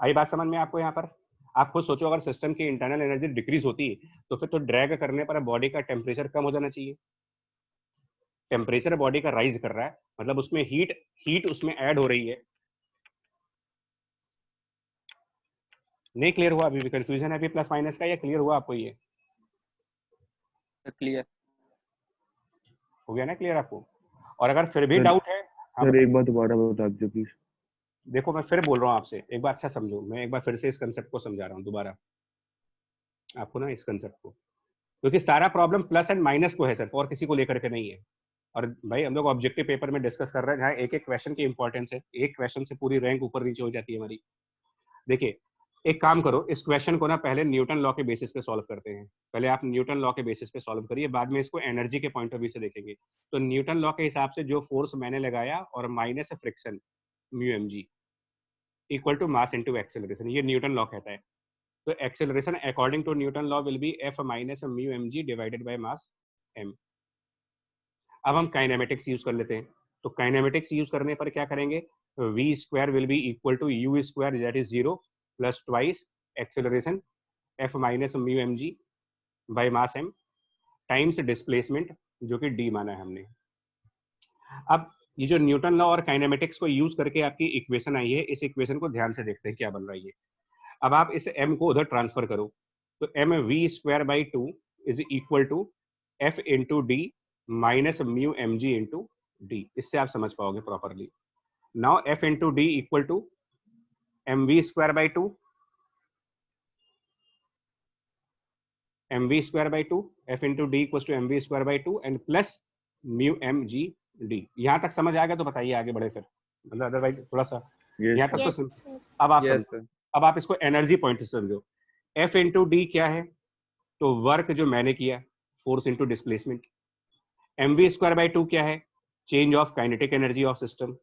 आई बात समझ में आपको? यहाँ पर आप खुद सोचो, अगर सिस्टम की इंटरनल एनर्जी डिक्रीज होती तो फिर तो ड्रैग करने पर बॉडी का टेम्परेचर कम हो जाना चाहिए। टेम्परेचर बॉडी का राइज कर रहा है, मतलब उसमें हीट उसमें ऐड हो रही है। नहीं क्लियर हुआ? अभी भी कंफ्यूजन है अभी प्लस माइनस का, या क्लियर हुआ आपको? ये क्लियर हो गया ना क्लियर आपको? और अगर फिर भी सर डाउट है, हाँ सर बताइए। एक बार दोबारा बता दीजिए प्लीज। देखो मैं फिर बोल रहा हूँ आपसे, एक बार अच्छा समझो, मैं एक बार फिर से इस कंसेप्ट को समझा रहा हूँ दोबारा आपको ना, इस कंसेप्ट को, क्योंकि सारा प्रॉब्लम प्लस एंड माइनस को है सर, और किसी को लेकर के नहीं है। और भाई हम लोग ऑब्जेक्टिव पेपर में डिस्कस कर रहे हैं जहाँ एक एक क्वेश्चन की इंपॉर्टेंस है, एक क्वेश्चन से पूरी रैंक ऊपर नीचे हो जाती है हमारी। देखिए एक काम करो, इस क्वेश्चन को ना पहले न्यूटन लॉ के बेसिस पे सॉल्व करते हैं। पहले आप न्यूटन लॉ के बेसिस पे सॉल्व करिए, बाद में इसको एनर्जी के पॉइंट ऑफ व्यू से देखेंगे। तो न्यूटन लॉ के हिसाब से जो फोर्स मैंने लगाया और minus friction mu M G equal to mass into acceleration, ये न्यूटन लॉ कहता है। तो acceleration according to Newton law will be F minus mu M G divided by mass M. अब हम काइनेमेटिक्स यूज कर लेते हैं। तो काइनेमेटिक्स यूज करने पर क्या करेंगे, V square will be equal to U square that is 0 plus twice acceleration F minus mu M G by mass M times displacement जो कि डी माना है हमने। अब ये जो न्यूटन लॉ और काइनेमेटिक्स को यूज करके आपकी इक्वेशन आई है, इस इक्वेशन को ध्यान से देखते हैं क्या बन रहा है ये। अब आप इस m को उधर ट्रांसफर करो, तो M we square by two is equal to F into D minus mu M G into D. इससे आप समझ पाओगे properly. Now F into D equal to M we square by two, M we square by two, F into D equal to M we square by two and plus mu M G D. यहां तक समझ आ गया तो बताइए आगे बढ़े फिर, मतलब अदरवाइज थोड़ा सा यहाँ तक तो यस सुन। सर। अब आप यस समझो, सर। अब आप इसको एनर्जी पॉइंट से समझो। एफ इंटू डी क्या है, तो वर्क जो मैंने किया, force into displacement. M we square by two क्या है, change of kinetic energy of system.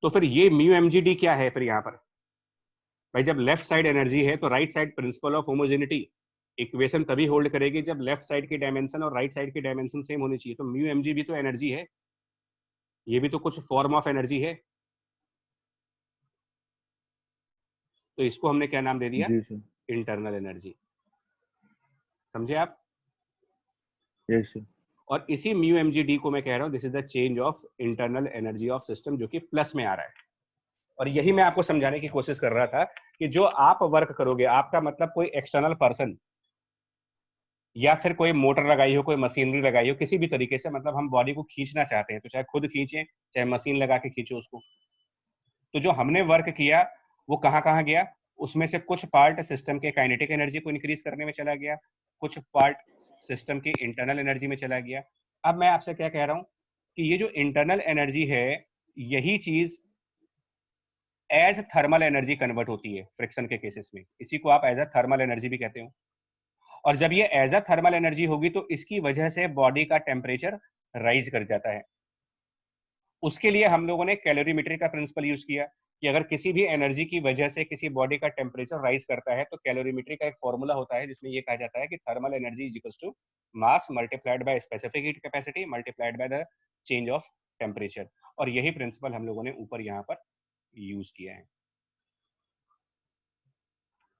तो फिर ये म्यू एम जी डी क्या है फिर यहाँ पर? भाई जब लेफ्ट साइड एनर्जी है तो right side principle of homogeneity equation तभी होल्ड करेगी जब लेफ्ट साइड की डायमेंशन और राइट साइड की डायमेंशन सेम होनी चाहिए। तो म्यू एम जी भी तो एनर्जी है, ये भी तो कुछ फॉर्म ऑफ एनर्जी है। तो इसको हमने क्या नाम दे दिया, जी सर। Internal energy. समझे आप? Yes sir. और इसी म्यू एम जी डी को मैं कह रहा हूं this is the change of internal energy of system, जो कि प्लस में आ रहा है। और यही मैं आपको समझाने की कोशिश कर रहा था कि जो आप वर्क करोगे, आपका मतलब कोई एक्सटर्नल पर्सन या फिर कोई मोटर लगाई हो, कोई मशीनरी लगाई हो, किसी भी तरीके से, मतलब हम बॉडी को खींचना चाहते हैं तो चाहे खुद खींचे चाहे मशीन लगा के खींचो उसको। तो जो हमने वर्क किया वो कहाँ कहाँ गया, उसमें से कुछ पार्ट सिस्टम के काइनेटिक एनर्जी को इंक्रीज करने में चला गया, कुछ पार्ट सिस्टम की इंटरनल एनर्जी में चला गया। अब मैं आपसे क्या कह रहा हूं कि ये जो इंटरनल एनर्जी है यही चीज एज थर्मल एनर्जी कन्वर्ट होती है फ्रिक्शन के केसेस में, इसी को आप एज अ थर्मल एनर्जी भी कहते हो। और जब ये एज अ थर्मल एनर्जी होगी तो इसकी वजह से बॉडी का टेम्परेचर राइज कर जाता है। उसके लिए हम लोगों ने कैलोरीमेट्री का प्रिंसिपल यूज किया कि अगर किसी भी एनर्जी की वजह से किसी बॉडी का टेम्परेचर राइज करता है तो कैलोरीमेट्री का एक फॉर्मूला होता है जिसमें ये कहा जाता है कि thermal energy is equals to mass multiplied by specific heat capacity multiplied by the change of temperature. और यही प्रिंसिपल हम लोगों ने ऊपर यहाँ पर यूज किया है।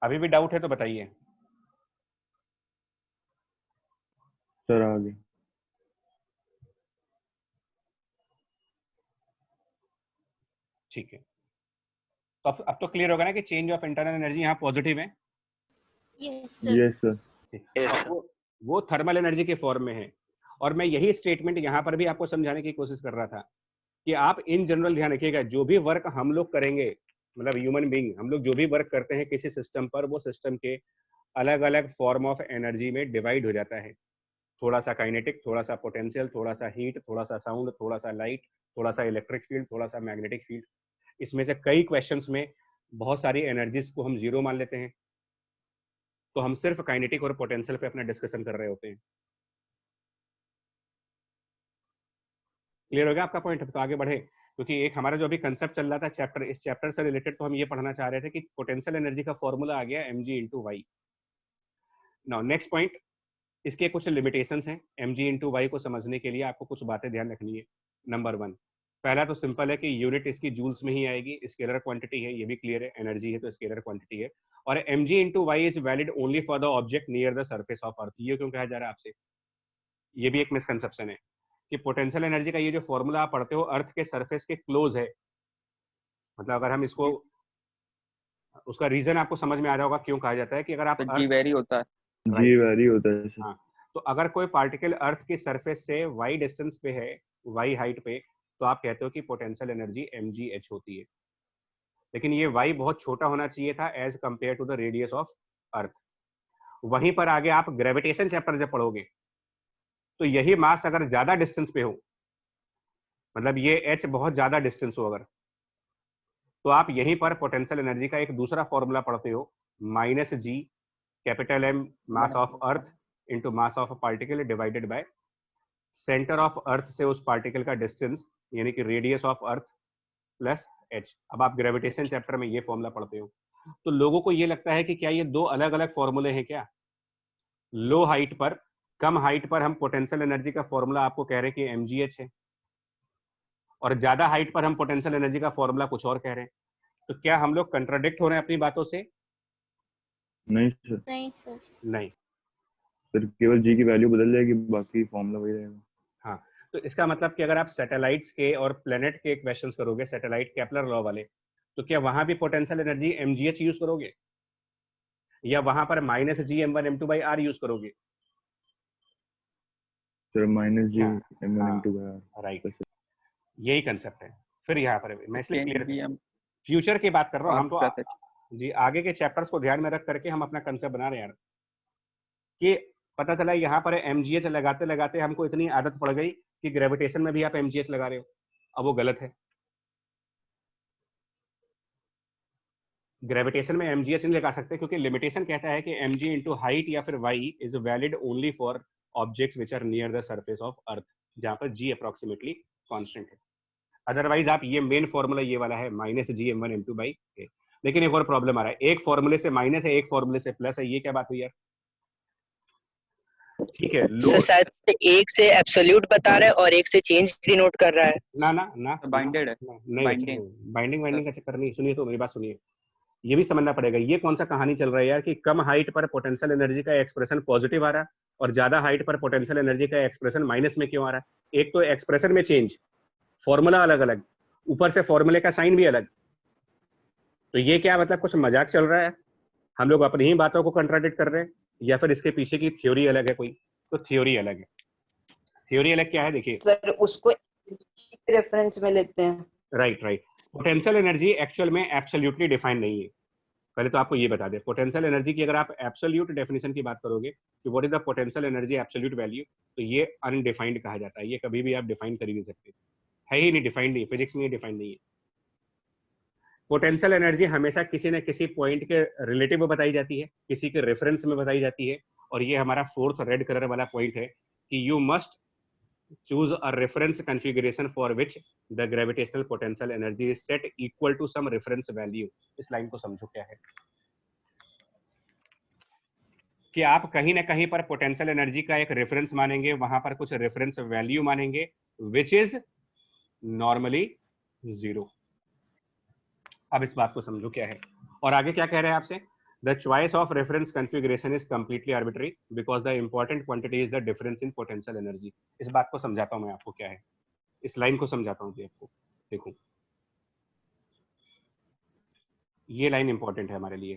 अभी भी डाउट है तो बताइए। सर आगे। ठीक है, तो अब तो क्लियर होगा ना कि चेंज ऑफ इंटरनल एनर्जी यहाँ पॉजिटिव है। Yes sir. Yes sir. और वो थर्मल एनर्जी के फॉर्म में है। और मैं यही स्टेटमेंट यहाँ पर भी आपको समझाने की कोशिश कर रहा था कि आप इन जनरल ध्यान रखिएगा, जो भी वर्क हम लोग करेंगे, मतलब ह्यूमन बीइंग, हम लोग जो भी वर्क करते हैं किसी सिस्टम पर, वो सिस्टम के अलग अलग फॉर्म ऑफ एनर्जी में डिवाइड हो जाता है। थोड़ा सा काइनेटिक, थोड़ा सा पोटेंशियल, थोड़ा सा हीट, थोड़ा सा साउंड, थोड़ा सा लाइट, थोड़ा सा इलेक्ट्रिक फील्ड, थोड़ा सा मैग्नेटिक फील्ड। इसमें से कई क्वेश्चंस में बहुत सारी एनर्जीज को हम जीरो मान लेते हैं, तो हम सिर्फ काइनेटिक और पोटेंशियल पे अपना डिस्कशन कर रहे होते हैं। क्लियर हो गया आपका पॉइंट? तो आगे बढ़े, क्योंकि एक हमारा जो अभी कंसेप्ट चल रहा था चैप्टर, इस चैप्टर से रिलेटेड तो हम ये पढ़ना चाह रहे थे कि पोटेंशियल एनर्जी का फॉर्मूला आ गया mg into Y. Now next point, इसके कुछ लिमिटेशंस हैं। mg इंटू वाई को समझने के लिए आपको कुछ बातें ध्यान रखनी है। नंबर 1, पहला तो सिंपल है कि यूनिट इसकी जूल्स में ही आएगी, स्केलर क्वांटिटी है, ये भी क्लियर है, एनर्जी है तो स्केलर क्वांटिटी है। और mg into Y is valid only for the object near the surface of earth. ये क्यों कहा जा रहा है आपसे? ये भी एक मिसकंसेप्शन है कि पोटेंशियल एनर्जी का ये जो फॉर्मूला आप पढ़ते हो अर्थ के सरफेस के क्लोज है। मतलब अगर हम इसको, उसका रीजन आपको समझ में आ रहा होगा क्यों कहा जाता है कि अगर आप तो जी वेरी होता है। जी वेरी होता है सर। हाँ, तो अगर कोई पार्टिकल अर्थ की सरफेस से वाई डिस्टेंस पे है, वाई हाइट पे, तो आप कहते हो कि पोटेंशियल एनर्जी mgh होती है। लेकिन ये वाई बहुत छोटा होना चाहिए था as compare to the radius of earth. वहीं पर आगे आप ग्रेविटेशन चैप्टर जब पढ़ोगे तो यही मास अगर ज्यादा डिस्टेंस पे हो, मतलब ये h बहुत ज्यादा डिस्टेंस हो अगर, तो आप यहीं पर पोटेंशियल एनर्जी का एक दूसरा फॉर्मूला पढ़ते हो, minus G capital M mass of earth into mass of particle divided by centre of earth से उस पार्टिकल का डिस्टेंस, यानी कि radius of earth plus h। अब आप ग्रेविटेशन चैप्टर में ये फॉर्मूला पढ़ते हो, तो लोगों को ये लगता है कि क्या ये दो अलग अलग फॉर्मूले हैं क्या? लो हाइट पर, कम हाइट पर हम पोटेंशियल एनर्जी का फॉर्मूला आपको कह रहे हैं कि mgh है, और ज्यादा हाइट पर हम पोटेंशियल एनर्जी का फॉर्मूला कुछ और कह रहे हैं। तो क्या हम लोग कंट्राडिक्ट हो रहे हैं अपनी बातों से? नहीं सर। नहीं सर। नहीं। सर केवल जी की वैल्यू बदल जाएगी, बाकी फॉर्मूला वही रहेगा। हाँ, तो इसका मतलब कि अगर आप सैटेलाइट्स के और प्लेनेट के क्वेश्चंस करोगे, सैटेलाइट केपलर लॉ वाले, तो क्या वहां भी पोटेंशियल एनर्जी mgh यूज करोगे या वहां पर minus G m1 m2 by r use करोगे? सर माइनस जी हाँ, m1 हाँ, m2 का। राइट, यही कंसेप्ट है। फिर यहाँ पर मैं इसलिए कैन क्लियर बी हम फ्यूचर की बात कर रहा हूँ हम, आपका तो जी आगे के चैप्टर्स को ध्यान में रख करके हम अपना कंसेप्ट बना रहे हैं यार, कि पता चला यहाँ पर mgh लगाते लगाते हमको इतनी आदत पड़ गई कि ग्रेविटेशन में भी आप mgh लगा रहे हो। अब वो गलत है। ग्रेविटेशन में mgh नहीं लगा सकते क्योंकि लिमिटेशन कहता है कि mg इंटू हाइट या फिर y is valid only for objects which are near the surface of earth, जहां पर g अप्रोक्सीमेटली कांस्टेंट है। अदरवाइज आप ये मेन फॉर्मूला ये वाला है minus G m1 m2 by a। लेकिन एक और प्रॉब्लम आ रहा है, एक फॉर्मूले से माइनस है, एक फॉर्मूले से प्लस है, ये क्या बात हुई यार? ठीक है, सर शायद एक से एब्सोल्यूट बता रहा है और एक से चेंज डिनोट कर रहा है। ना ना ना बाइंडेड है। नहीं, बाइंडिंग वाइंडिंग का चक्कर नहीं। सुनिए तो मेरी बात सुनिए, ये भी समझना पड़ेगा ये कौन सा कहानी चल रहा है यार कि कम हाइट पर पोटेंशियल एनर्जी का एक्सप्रेशन पॉजिटिव आ रहा है और ज्यादा हाइट पर पोटेंशियल एनर्जी का एक्सप्रेशन माइनस में क्यों आ रहा है? एक तो एक्सप्रेशन में चेंज, फॉर्मूला अलग अलग, ऊपर से फॉर्मूले का साइन भी अलग। तो ये क्या मतलब कुछ मजाक चल रहा है? हम लोग अपनी ही बातों को कंट्राडिक्ट कर रहे हैं या फिर इसके पीछे की थ्योरी अलग है कोई? तो थ्योरी अलग है। थ्योरी अलग क्या है देखिए सर, उसको रेफरेंस में लेते हैं। राइट। पोटेंशियल एनर्जी एक्चुअल में एब्सोल्युटली डिफाइन नहीं है। पहले तो आपको ये बता दें, पोटेंशियल एनर्जी की अगर आप एब्सोल्यूट डेफिनेशन की बात करोगे कि what is the potential energy absolute value, तो ये अनडिफाइंड कहा जाता है, ये कभी भी आप डिफाइन कर ही नहीं सकते, है ही नहीं, डिफाइंड नहीं, फिजिक्स में ये डिफाइंड नहीं है। पोटेंशियल एनर्जी हमेशा किसी न किसी पॉइंट के रिलेटिव में बताई जाती है, किसी के रेफरेंस में बताई जाती है, और ये हमारा फोर्थ रेड कलर वाला पॉइंट है कि you must choose a reference configuration for which the gravitational potential energy is set equal to some reference value। इस लाइन को समझो क्या है कि आप कहीं ना कहीं पर पोटेंशियल एनर्जी का एक रेफरेंस मानेंगे, वहां पर कुछ रेफरेंस वैल्यू मानेंगे विच इज नॉर्मली 0। अब इस बात को समझो क्या है, और आगे क्या कह रहे हैं आपसे, The choice of reference configuration is completely arbitrary because the important quantity is the difference in potential energy। इस बात को समझाता हूं मैं आपको क्या है, इस लाइन को समझाता हूं आपको। देखो ये लाइन इंपॉर्टेंट है हमारे लिए।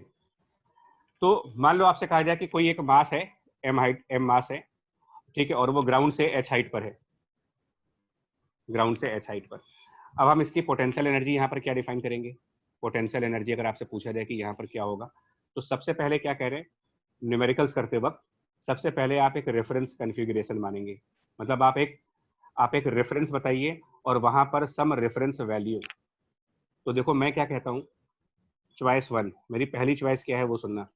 तो मान लो आपसे कहा जाए कि कोई एक मास है, m हाइट, m मास है, ठीक है, और वो ग्राउंड से h हाइट पर है, ग्राउंड से h हाइट पर। अब हम इसकी पोटेंशियल एनर्जी यहाँ पर क्या डिफाइन करेंगे? पोटेंशियल एनर्जी अगर आपसे पूछा जाए कि यहाँ पर क्या होगा, तो सबसे पहले क्या कह रहे हैं, न्यूमेरिकल्स करते वक्त सबसे पहले आप एक रेफरेंस कॉन्फ़िगरेशन मानेंगे, मतलब आप एक रेफरेंस बताइए और वहां पर सम रेफरेंस वैल्यू। तो देखो मैं क्या कहता हूं, चॉइस 1, मेरी पहली चॉइस क्या है वो सुनना।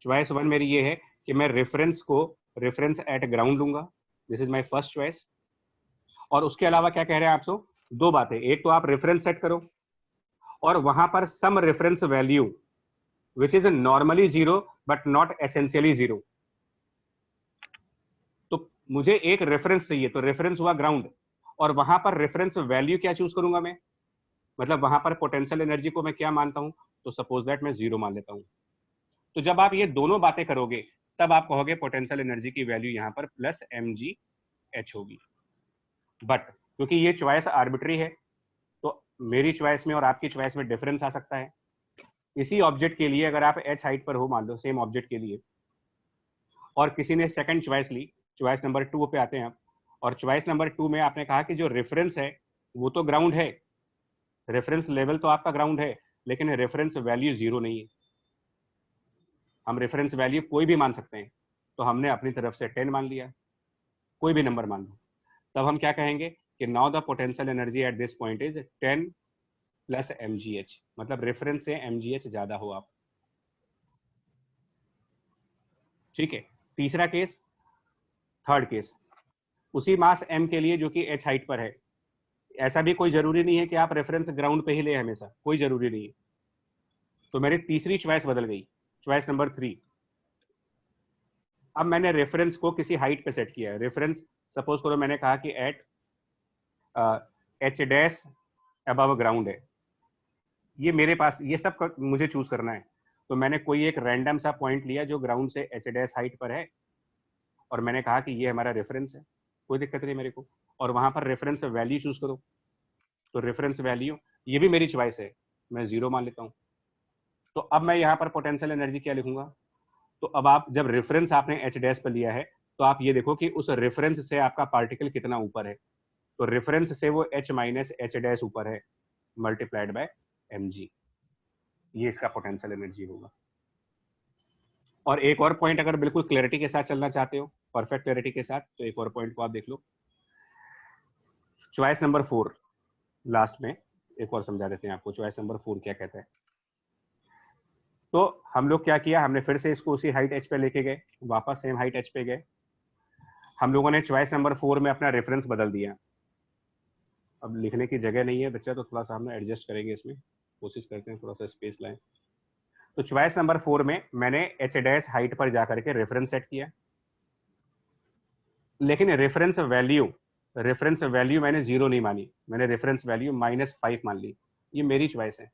चॉइस 1 मेरी ये है कि मैं रेफरेंस एट ग्राउंड लूंगा, this is my first choice. और उसके अलावा क्या कह रहे हैं आपसे, दो बातें, एक तो आप रेफरेंस सेट करो और वहां पर some reference value which is normally 0 but not essentially 0। तो मुझे एक रेफरेंस चाहिए, तो रेफरेंस हुआ ग्राउंड, और वहां पर रेफरेंस वैल्यू क्या चूज करूंगा मैं, मतलब वहां पर पोटेंशियल एनर्जी को मैं क्या मानता हूं, तो सपोज दैट मैं 0 मान लेता हूं। तो जब आप ये दोनों बातें करोगे तब आप कहोगे पोटेंशियल एनर्जी की वैल्यू यहां पर प्लस mgh होगी। बट क्योंकि ये चॉइस आर्बिट्री है, तो मेरी चॉइस में और आपकी चॉइस में डिफरेंस आ सकता है। इसी ऑब्जेक्ट के लिए अगर आप h हाइट पर हो, मान लो सेम ऑब्जेक्ट के लिए, और किसी ने सेकंड चॉइस ली, चॉइस नंबर 2 पे आते हैं आप, और चॉइस नंबर 2 में आपने कहा कि जो रेफरेंस है वो तो ग्राउंड है, रेफरेंस लेवल तो आपका ग्राउंड है, लेकिन रेफरेंस वैल्यू 0 नहीं है। हम रेफरेंस वैल्यू कोई भी मान सकते हैं, तो हमने अपनी तरफ से 10 मान लिया, कोई भी नंबर मान लो। तब हम क्या कहेंगे कि now the potential energy eight this point is 10 plus mgh, मतलब रेफरेंस से mgh ज्यादा हो आप, ठीक है। तीसरा केस, थर्ड केस, उसी मास m के लिए जो कि h हाइट पर है, ऐसा भी कोई जरूरी नहीं है कि आप रेफरेंस ग्राउंड पे ही ले, हमेशा कोई जरूरी नहीं है। तो मेरी तीसरी चॉइस बदल गई, चॉइस नंबर 3। अब मैंने रेफरेंस को किसी हाइट पे सेट किया है, रेफरेंस सपोज करो मैंने कहा कि at h dash above ground है, ये मेरे पास ये सब मुझे चूज करना है। तो मैंने कोई एक रैंडम सा पॉइंट लिया जो ग्राउंड से h डैश हाइट पर है, और मैंने कहा कि ये हमारा रेफरेंस है, कोई दिक्कत नहीं मेरे को, और वहां पर रेफरेंस वैल्यू चूज करो। तो रेफरेंस वैल्यू ये भी मेरी चॉइस है, मैं 0 मान लेता हूँ। तो अब मैं यहाँ पर पोटेंशियल एनर्जी क्या लिखूंगा, तो अब आप जब रेफरेंस आपने h डैश पर लिया है, तो आप ये देखो कि उस रेफरेंस से आपका पार्टिकल कितना ऊपर है, तो रेफरेंस से वो h माइनस h डैश ऊपर है, मल्टीप्लाइड बाय mg, ये इसका पोटेंशियल एनर्जी होगा। और एक और पॉइंट अगर बिल्कुल क्लैरिटी के साथ चलना चाहते हो, परफेक्ट क्लैरिटी के साथ, तो एक और पॉइंट को आप देख लो, चॉइस नंबर 4 लास्ट में एक और समझा देते हैं आपको, चॉइस नंबर 4 क्या कहता है। तो हम लोग क्या किया, हमने फिर से इसको उसी हाइट h पे लेके गए, वापस सेम हाइट h पे गए, हम लोगों ने चॉइस नंबर 4 में अपना रेफरेंस बदल दिया। अब लिखने की जगह नहीं है बच्चा, तो थोड़ा सा हम एडजस्ट करेंगे, इसमें कोशिश करते हैं थोड़ा सा स्पेस लाएं। तो चॉइस नंबर 4 में मैंने h डैश हाइट पर जाकर के रेफरेंस सेट किया, लेकिन रेफरेंस वैल्यू मैंने 0 नहीं मानी, मैंने रेफरेंस वैल्यू -5 मान ली, ये मेरी चॉइस है।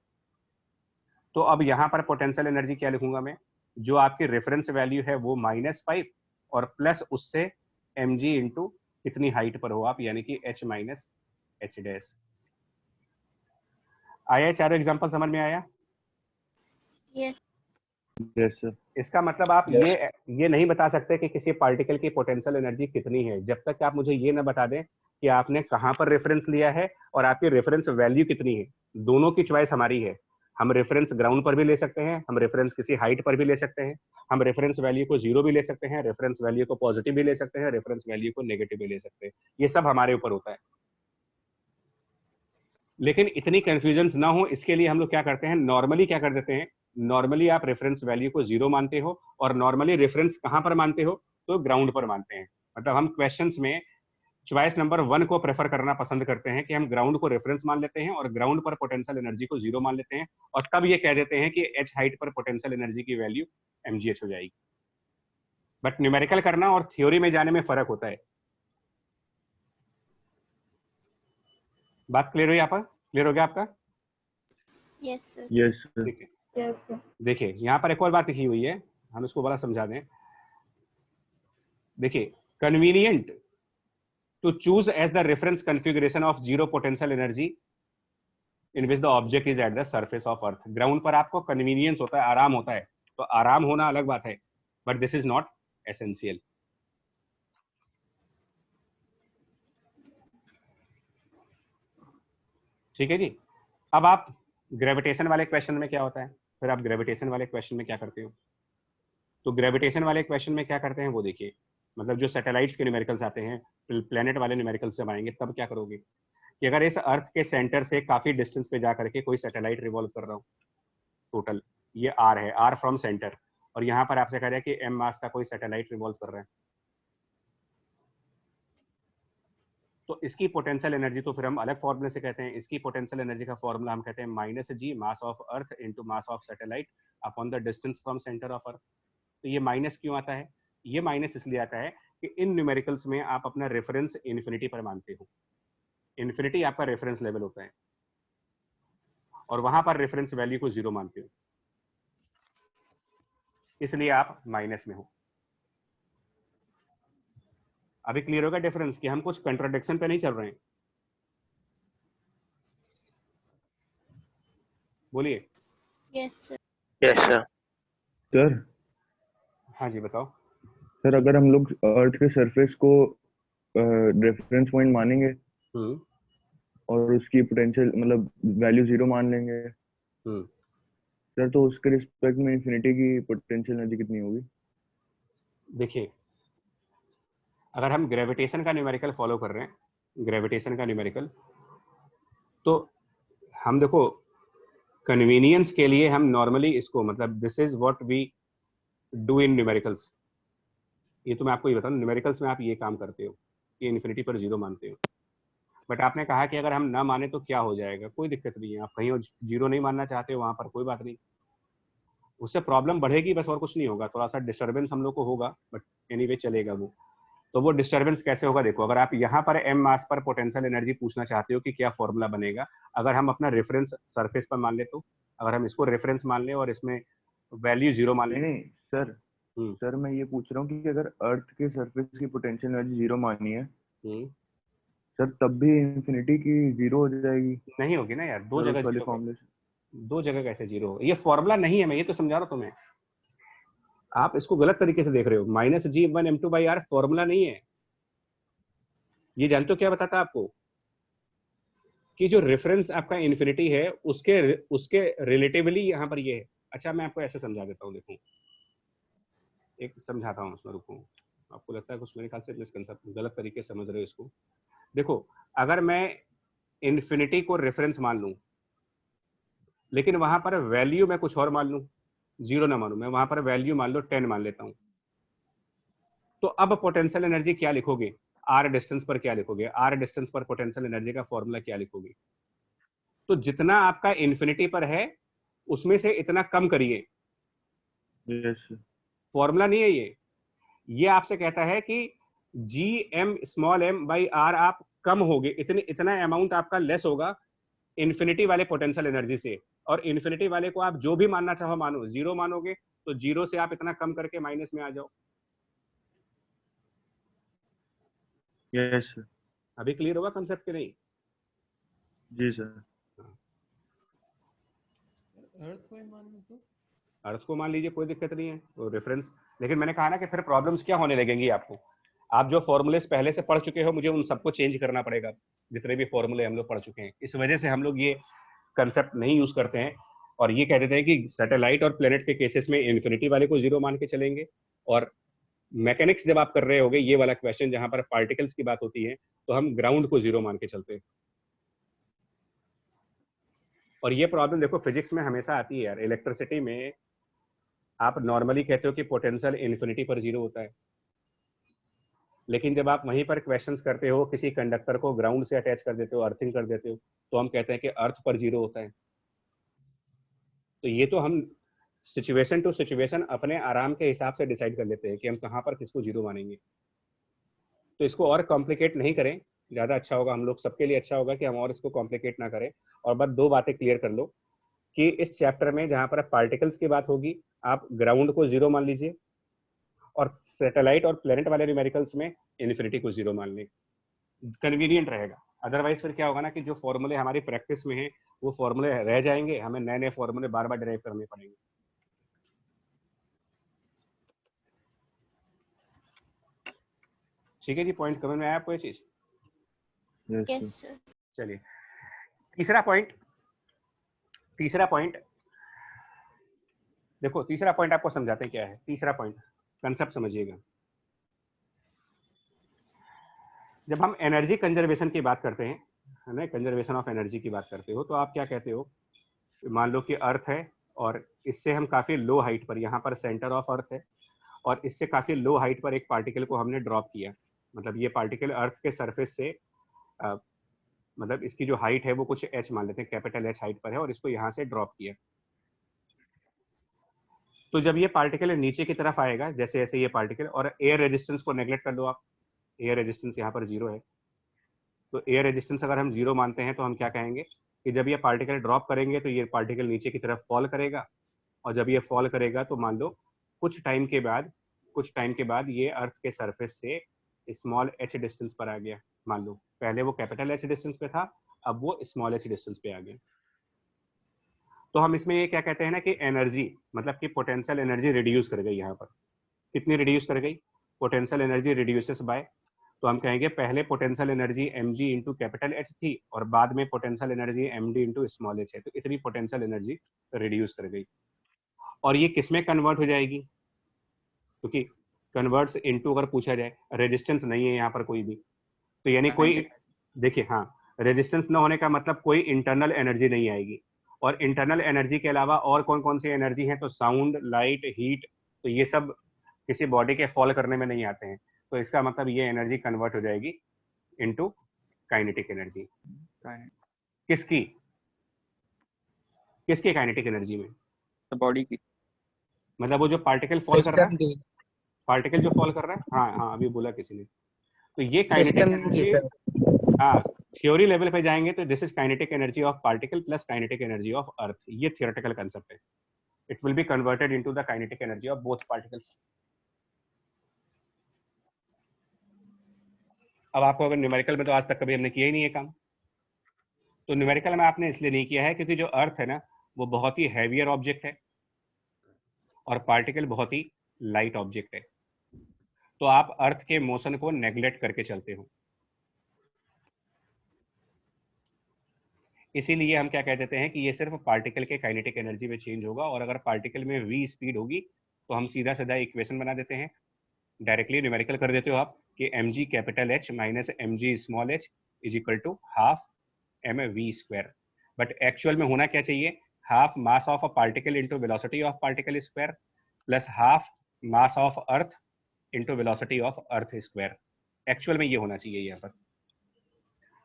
तो अब यहां पर पोटेंशियल एनर्जी क्या लिखूंगा मैं, जो आपकी रेफरेंस वैल्यू है वो -5 और प्लस उससे mg इंटू कितनी हाइट पर हो आप, यानी कि h माइनस h डैश। आया चारों एग्जांपल समझ में आया? Yes. Yes sir. इसका मतलब आप ये नहीं बता सकते कि किसी पार्टिकल की पोटेंशियल एनर्जी कितनी है, जब तक आप मुझे ये ना बता दें कि आपने कहां पर रेफरेंस लिया है और आपकी रेफरेंस वैल्यू कितनी है। दोनों की चॉइस हमारी है, हम रेफरेंस ग्राउंड पर भी ले सकते हैं, हम रेफरेंस किसी हाइट पर भी ले सकते हैं, हम रेफरेंस वैल्यू को 0 भी ले सकते हैं, रेफरेंस वैल्यू को पॉजिटिव भी ले सकते हैं, रेफरेंस वैल्यू को नेगेटिव भी ले सकते हैं। ये सब हमारे ऊपर होता है। लेकिन इतनी कंफ्यूजन ना हो इसके लिए हम लोग क्या करते हैं, नॉर्मली क्या कर देते हैं, नॉर्मली आप रेफरेंस वैल्यू को 0 मानते हो, और नॉर्मली रेफरेंस कहां पर मानते हो, तो ग्राउंड पर मानते हैं। मतलब हम क्वेश्चंस में चॉइस नंबर 1 को प्रेफर करना पसंद करते हैं कि हम ग्राउंड को रेफरेंस मान लेते हैं और ग्राउंड पर पोटेंशियल एनर्जी को 0 मान लेते हैं, और तब ये कह देते हैं कि एच हाइट पर पोटेंशियल एनर्जी की वैल्यू mgh हो जाएगी। बट न्यूमेरिकल करना और थ्योरी में जाने में फर्क होता है। बात क्लियर हुई? यहाँ पर क्लियर हो गया आपका? Yes, sir. Yes sir. ठीक है, Yes, sir. देखिए यहाँ पर एक और बात लिखी हुई है, हम इसको बड़ा समझा दें। देखिए, convenient to choose as the reference configuration of zero potential energy in which the object is at the surface of earth. Ground पर आपको कन्वीनियंस होता है, आराम होता है, तो आराम होना अलग बात है, but this is not essential. ठीक है जी। अब आप ग्रेविटेशन वाले क्वेश्चन में क्या होता है, फिर आप ग्रेविटेशन वाले क्वेश्चन में क्या करते हो? तो ग्रेविटेशन वाले क्वेश्चन में क्या करते हैं वो देखिए, मतलब जो सैटेलाइट्स के न्यूमेरिकल्स आते हैं, प्लेनेट वाले न्यूमेरिकल्स जब आएंगे तब क्या करोगे कि अगर इस अर्थ के सेंटर से काफी डिस्टेंस पे जा करके कोई सैटेलाइट रिवॉल्व कर रहा हूँ, टोटल ये आर है, आर फ्रॉम सेंटर, और यहाँ पर आपसे कह रहा है कि एम मास का कोई सैटेलाइट रिवॉल्व कर रहा है, तो इसकी पोटेंशियल एनर्जी तो फिर हम अलग फॉर्मूले से कहते हैं। इसकी पोटेंशियल एनर्जी का फॉर्मूला हम कहते हैं -g mass of earth into mass of satellite upon the distance from centre of अर्थ। तो ये माइनस क्यों आता है? ये माइनस इसलिए आता है कि इन न्यूमेरिकल्स में आप अपना रेफरेंस इन्फिनिटी पर मानते हो। इन्फिनिटी आपका रेफरेंस लेवल होता है, और वहां पर रेफरेंस वैल्यू को 0 मानते हो, इसलिए आप माइनस में हो। अभी क्लियर होगा डिफरेंस कि हम कुछ कंट्राडिक्शन पे नहीं चल रहे हैं? बोलिए। Yes, sir. Yes sir. Sir हाँ जी बताओ। सर अगर हम लोग अर्थ के सरफेस को रेफरेंस पॉइंट मानेंगे और उसकी पोटेंशियल मतलब वैल्यू 0 मान लेंगे सर, तो उसके रिस्पेक्ट में इंफिनिटी की पोटेंशियल एनर्जी कितनी होगी? देखिए, अगर हम ग्रेविटेशन का न्यूमेरिकल फॉलो कर रहे हैं, ग्रेविटेशन का न्यूमेरिकल, तो हम देखो कन्वीनियंस के लिए हम नॉर्मली इसको, मतलब this is what we do in numericals. ये तो मैं आपको ये बताऊं, न्यूमेरिकल्स में आप ये काम करते हो कि इन्फिनिटी पर 0 मानते हो। बट आपने कहा कि अगर हम ना माने तो क्या हो जाएगा? कोई दिक्कत नहीं है, आप कहीं 0 नहीं मानना चाहते हो वहां पर, कोई बात नहीं, उससे प्रॉब्लम बढ़ेगी बस, और कुछ नहीं होगा, थोड़ा सा डिस्टर्बेंस हम लोग को होगा, बट एनीवे चलेगा वो। तो वो डिस्टर्बेंस कैसे होगा? देखो, अगर आप यहाँ पर एम मास पर पोटेंशियल एनर्जी पूछना चाहते हो कि क्या फॉर्मूला बनेगा, अगर हम अपना रेफरेंस सरफेस पर मान ले, तो अगर हम इसको रेफरेंस मान ले और इसमें वैल्यू 0 मान ले। नहीं सर, सर मैं ये पूछ रहा हूँ कि अगर अर्थ के सरफेस की पोटेंशियल एनर्जी 0 मानी है सर, तब भी इंफिनिटी की 0 हो जाएगी? नहीं होगी ना यार, दो सर, जगह उस वाले 0, फॉर्मूले से दो जगह कैसे 0 हो? ये फॉर्मूला नहीं है, मैं ये तो समझा रहा हूँ तुम्हें, आप इसको गलत तरीके से देख रहे हो। -g(1m2/r) फॉर्मूला नहीं है। ये जानते हो क्या बताता है आपको? कि जो रेफरेंस आपका इन्फिनिटी है उसके रिलेटिवली यहाँ पर ये है। अच्छा, मैं आपको ऐसे समझा देता हूँ, देखो एक समझाता हूँ उसमें, रुको। आपको लगता है कुछ मेरे ख्याल से मिसकंसेप्ट, गलत तरीके से समझ रहे हो इसको। देखो, अगर मैं इन्फिनिटी को रेफरेंस मान लूं, लेकिन वहां पर वैल्यू मैं कुछ और मान लूं, 0 ना मानूं, मैं वहां पर वैल्यू मान लो 10 मान लेता हूं, तो अब पोटेंशियल एनर्जी क्या लिखोगे? आर डिस्टेंस पर क्या लिखोगे? आर डिस्टेंस पर पोटेंशियल एनर्जी का फॉर्मूला क्या लिखोगे? तो जितना आपका इन्फिनिटी पर है उसमें से इतना कम करिए। फॉर्मूला नहीं है ये आपसे कहता है कि gm(m)/r आप कम होगे, इतना अमाउंट आपका लेस होगा इन्फिनिटी वाले पोटेंशियल एनर्जी से, और इन्फिनिटी वाले को आप जो भी मानना चाहो मानो, 0 मानोगे तो 0 से आप इतना कम करके माइनस में आ जाओ। Yes sir. अभी क्लियर होगा कंसेप्ट के नहीं? जी सर। अर्थ को मान लीजिए, कोई दिक्कत नहीं है, तो रेफरेंस। लेकिन मैंने कहा ना कि फिर प्रॉब्लम्स क्या होने लगेंगी आपको, आप जो फॉर्मूले पहले से पढ़ चुके हो, मुझे उन सबको चेंज करना पड़ेगा, जितने भी फॉर्मूले हम लोग पढ़ चुके हैं। इस वजह से हम लोग ये कंसेप्ट नहीं यूज करते हैं और ये कह देते हैं कि सैटेलाइट और प्लेनेट के केसेस में इन्फिनिटी वाले को जीरो मान के चलेंगे, और मैकेनिक्स जब आप कर रहे होगे ये वाला क्वेश्चन जहां पर पार्टिकल्स की बात होती है तो हम ग्राउंड को जीरो मान के चलते हैं। और ये प्रॉब्लम देखो फिजिक्स में हमेशा आती है यार। इलेक्ट्रिसिटी में आप नॉर्मली कहते हो कि पोटेंशियल इन्फिनिटी पर जीरो होता है, लेकिन जब आप वहीं पर क्वेश्चंस करते हो, किसी कंडक्टर को ग्राउंड से अटैच कर देते हो, अर्थिंग कर देते हो, तो हम कहते हैं कि अर्थ पर जीरो होता है। तो ये तो हम सिचुएशन टू सिचुएशन अपने आराम के हिसाब से डिसाइड कर लेते हैं कि हम कहाँ पर किसको जीरो मानेंगे। तो इसको और कॉम्प्लिकेट नहीं करें, ज्यादा अच्छा होगा, हम लोग सबके लिए अच्छा होगा कि हम और इसको कॉम्प्लिकेट ना करें। और बस दो बातें क्लियर कर लो कि इस चैप्टर में जहां पर पार्टिकल्स की बात होगी आप ग्राउंड को जीरो मान लीजिए, और सैटेलाइट और प्लेनेट वाले न्यूमेरिकल्स में इन्फिनिटी को जीरो मान लें, कन्वीनियंट रहेगा। अदरवाइज फिर क्या होगा ना कि जो फॉर्मूले हमारी प्रैक्टिस में है वो फॉर्मूले रह जाएंगे, हमें नए नए फॉर्मूले बार बार डिराइव करने पड़ेंगे। ठीक है जी, पॉइंट समझ में आया आपको ये चीज? Yes sir. चलिए तीसरा पॉइंट देखो, तीसरा पॉइंट आपको समझाते हैं क्या है। तीसरा पॉइंट कंसेप्ट समझिएगा। जब हम एनर्जी कंजर्वेशन की बात करते हैं, है ना, कंजर्वेशन ऑफ एनर्जी की बात करते हो, तो आप क्या कहते हो, मान लो कि अर्थ है और इससे हम काफी लो हाइट पर, यहाँ पर सेंटर ऑफ अर्थ है और इससे काफी लो हाइट पर एक पार्टिकल को हमने ड्रॉप किया। मतलब ये पार्टिकल अर्थ के सरफेस से मतलब इसकी जो हाइट है वो कुछ h मान लेते हैं, कैपिटल H हाइट पर है, और इसको यहाँ से ड्रॉप किया। तो जब ये पार्टिकल नीचे की तरफ आएगा, जैसे जैसे ये पार्टिकल, और एयर रेजिस्टेंस को नेग्लेक्ट कर लो आप, एयर रेजिस्टेंस यहाँ पर जीरो है, तो एयर रेजिस्टेंस अगर हम जीरो मानते हैं तो हम क्या कहेंगे कि जब ये पार्टिकल ड्रॉप करेंगे तो ये पार्टिकल नीचे की तरफ फॉल करेगा, और जब ये फॉल करेगा तो मान लो कुछ टाइम के बाद ये अर्थ के सरफेस से स्मॉल h डिस्टेंस पर आ गया। मान लो पहले वो कैपिटल H डिस्टेंस पे था, अब वो स्मॉल h डिस्टेंस पे आ गया। तो हम इसमें ये क्या कहते हैं ना कि एनर्जी, मतलब कि पोटेंशियल एनर्जी रिड्यूस कर गई। यहाँ पर कितनी रिड्यूस कर गई? पोटेंशियल एनर्जी रिड्यूसेस बाय, तो हम कहेंगे पहले potential energy mg into capital H थी और बाद में potential energy md into small h है, तो इतनी पोटेंशियल एनर्जी रिड्यूस कर गई। और ये किसमें कन्वर्ट हो जाएगी? क्योंकि कन्वर्ट्स इनटू अगर पूछा जाए, रेजिस्टेंस नहीं है यहाँ पर कोई भी, तो यानी कोई, देखिए हाँ, रेजिस्टेंस न होने का मतलब कोई इंटरनल एनर्जी नहीं आएगी। और इंटरनल एनर्जी के अलावा और कौन कौन सी एनर्जी है? तो साउंड, लाइट, हीट, तो ये सब किसी बॉडी के फॉल करने में नहीं आते हैं। तो इसका मतलब ये एनर्जी कन्वर्ट हो जाएगी इनटू काइनेटिक एनर्जी। किसकी काइनेटिक एनर्जी में? तो बॉडी की, मतलब वो जो पार्टिकल फॉल कर रहा है, पार्टिकल जो फॉल कर रहा है, हाँ अभी बोला किसी ने, तो ये काइनेटिक एनर्जी, हाँ थ्योरी लेवल पे जाएंगे तो this is kinetic energy of particle plus kinetic energy of earth. ये थियोरेटिकल कंसेप्ट है। It will be converted into the kinetic energy of both particles. अब आपको अगर न्यूमेरिकल में, तो आज तक कभी हमने किया ही नहीं है काम, तो न्यूमेरिकल में आपने इसलिए नहीं किया है क्योंकि जो अर्थ है ना वो बहुत ही हैवियर ऑब्जेक्ट है और पार्टिकल बहुत ही लाइट ऑब्जेक्ट है, तो आप अर्थ के मोशन को नेग्लेक्ट करके चलते हो। इसीलिए हम क्या कह देते हैं कि ये सिर्फ पार्टिकल के काइनेटिक एनर्जी में चेंज होगा, और अगर पार्टिकल में v स्पीड होगी तो हम सीधा सीधा इक्वेशन बना देते हैं, डायरेक्टली न्यूमेरिकल कर देते हो आप कि mg capital H minus mg small h is equal to half mv square. But actual में होना क्या चाहिए? Half mass of a particle into velocity of particle square plus half mass of earth into velocity of earth square. Actual में ये होना चाहिए यहाँ पर।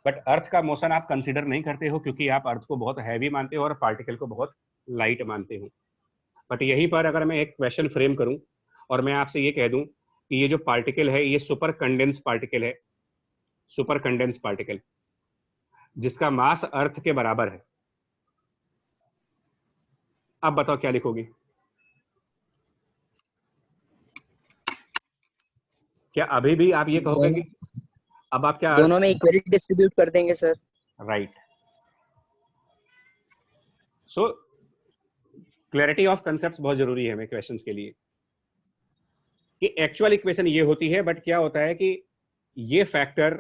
बट अर्थ का मोशन आप कंसिडर नहीं करते हो क्योंकि आप अर्थ को बहुत हैवी मानते हो और पार्टिकल को बहुत लाइट मानते हो। बट यहीं पर अगर मैं एक क्वेश्चन फ्रेम करूं और मैं आपसे ये कह दूं कि ये जो पार्टिकल है ये सुपर कंडेंस पार्टिकल है, सुपर कंडेंस पार्टिकल जिसका मास अर्थ के बराबर है, अब बताओ क्या लिखोगे? क्या अभी भी आप ये कहोगे कि अब आप क्या दोनों में इक्वली डिस्ट्रीब्यूट कर देंगे sir? Right. So clarity of concepts बहुत जरूरी है हमें क्वेश्चंस के लिए कि एक्चुअल इक्वेशन ये होती है, बट क्या होता है कि ये फैक्टर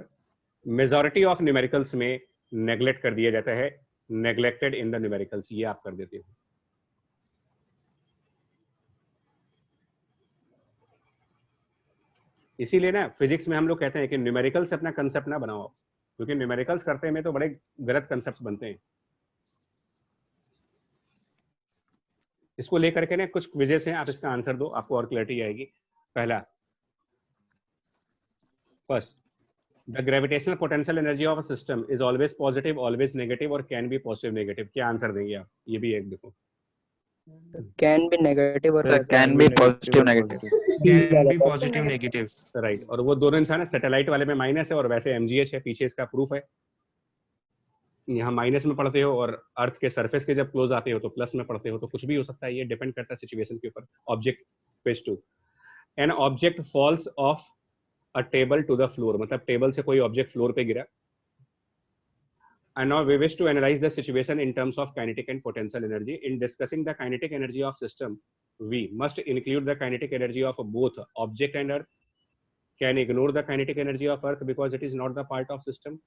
मेजॉरिटी ऑफ न्यूमेरिकल्स में नेग्लेक्ट कर दिया जाता है, नेग्लेक्टेड इन द न्यूमेरिकल्स, ये आप कर देते हो। इसीलिए ना फिजिक्स में हम लोग कहते हैं कि न्यूमेरिकल से अपना कंसेप्ट ना बनाओ, क्योंकि न्यूमेरिकल्स करते में तो बड़े गलत कंसेप्ट बनते हैं। इसको लेकर के ना कुछ क्विजेस हैं, आप इसका आंसर दो, आपको और क्लैरिटी आएगी। पहला, first, the gravitational potential energy of a system is always positive, always negative और कैन बी पॉजिटिव नेगेटिव। क्या आंसर देंगे आप? ये भी एक देखो, कैन बी नेगेटिव और can be positive negative. Can be positive negative. Right. और वो दोनों इंसान है, सैटेलाइट वाले में माइनस है और वैसे एमजीएच है, पीछे इसका प्रूफ है। यहाँ माइनस में पढ़ते हो और अर्थ के सरफेस के जब क्लोज आते हो तो प्लस में पढ़ते हो, तो कुछ भी हो सकता है, ये डिपेंड करता है सिचुएशन के ऊपर। Object, page 2, an object falls off a table to the floor, मतलब टेबल से कोई ऑब्जेक्ट फ्लोर पे गिरा। And now we wish to analyze the situation in terms of kinetic and potential energy. In discussing the kinetic energy of system, we must include the kinetic energy of both object and earth. Can ignore the kinetic energy of earth because it is not the part of system.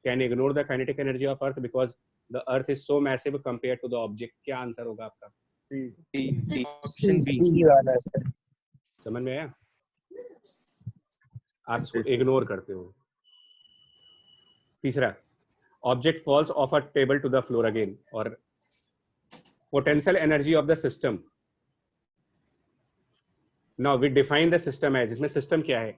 Can ignore the kinetic energy of earth because the earth is so massive compared to the object. क्या answer होगा आपका? Option B. सी वाला sir. समझ में आया? आप इसको ignore करते हो। तीसरा, object falls off a table to the floor again, or potential energy of the system. Now we define the system as, इसमें system क्या है?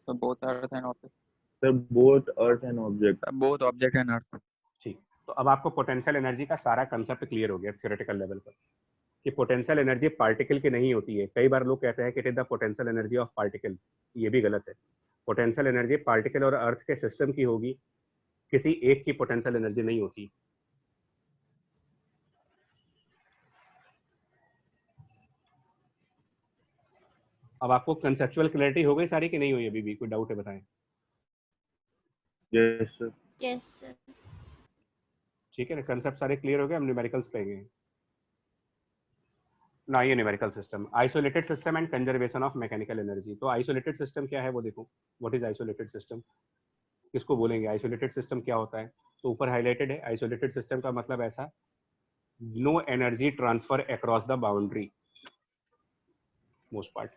So both earth and object. Sir, both earth and object. Both object and earth. ठीक, तो अब आपको potential energy का सारा concept clear हो गया थ्योरेटिकल लेवल पर, कि पोटेंशियल एनर्जी पार्टिकल की नहीं होती है। कई बार लोग कहते हैं कि it is the potential energy of particle, ये भी गलत है। पोटेंशियल एनर्जी पार्टिकल और अर्थ के सिस्टम की होगी, किसी एक की पोटेंशियल एनर्जी नहीं होती। अब आपको कंसेप्चुअल क्लैरिटी हो गई सारी कि नहीं हुई? अभी भी कोई डाउट है बताएं। Yes sir. Yes sir. ठीक है ना, कंसेप्ट सारे क्लियर हो गए। हम न्यूमेरिकल्स पे गए ना। ये numerical system, isolated system and conservation of mechanical energy. तो आइसोलेटेड सिस्टम क्या है वो देखो, व्हाट इज आइसोलेटेड सिस्टम, किसको बोलेंगे? आइसोलेटेड सिस्टम क्या होता है? तो ऊपर हाईलाइटेड है, आइसोलेटेड सिस्टम का मतलब ऐसा, no energy transfer across the boundary most part.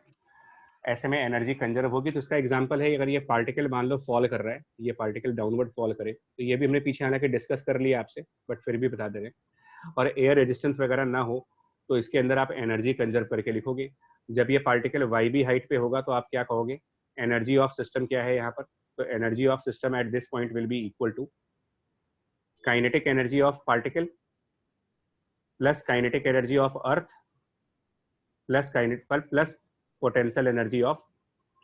ऐसे में एनर्जी कंजर्व होगी। तो इसका एग्जांपल है, अगर ये पार्टिकल मान लो फॉल कर रहा है, ये पार्टिकल डाउनवर्ड फॉल करे, तो ये भी हमने पीछे हालांकि डिस्कस कर लिया आपसे, बट फिर भी बता दे रहे हैं। और एयर रेजिस्टेंस वगैरह ना हो तो इसके अंदर आप एनर्जी कंजर्व करके लिखोगे। जब ये पार्टिकल वाई बी हाइट पे होगा तो आप क्या कहोगे? एनर्जी ऑफ सिस्टम क्या है यहाँ पर? तो energy of system at this point will be equal to kinetic energy of particle plus kinetic energy of earth plus potential energy of,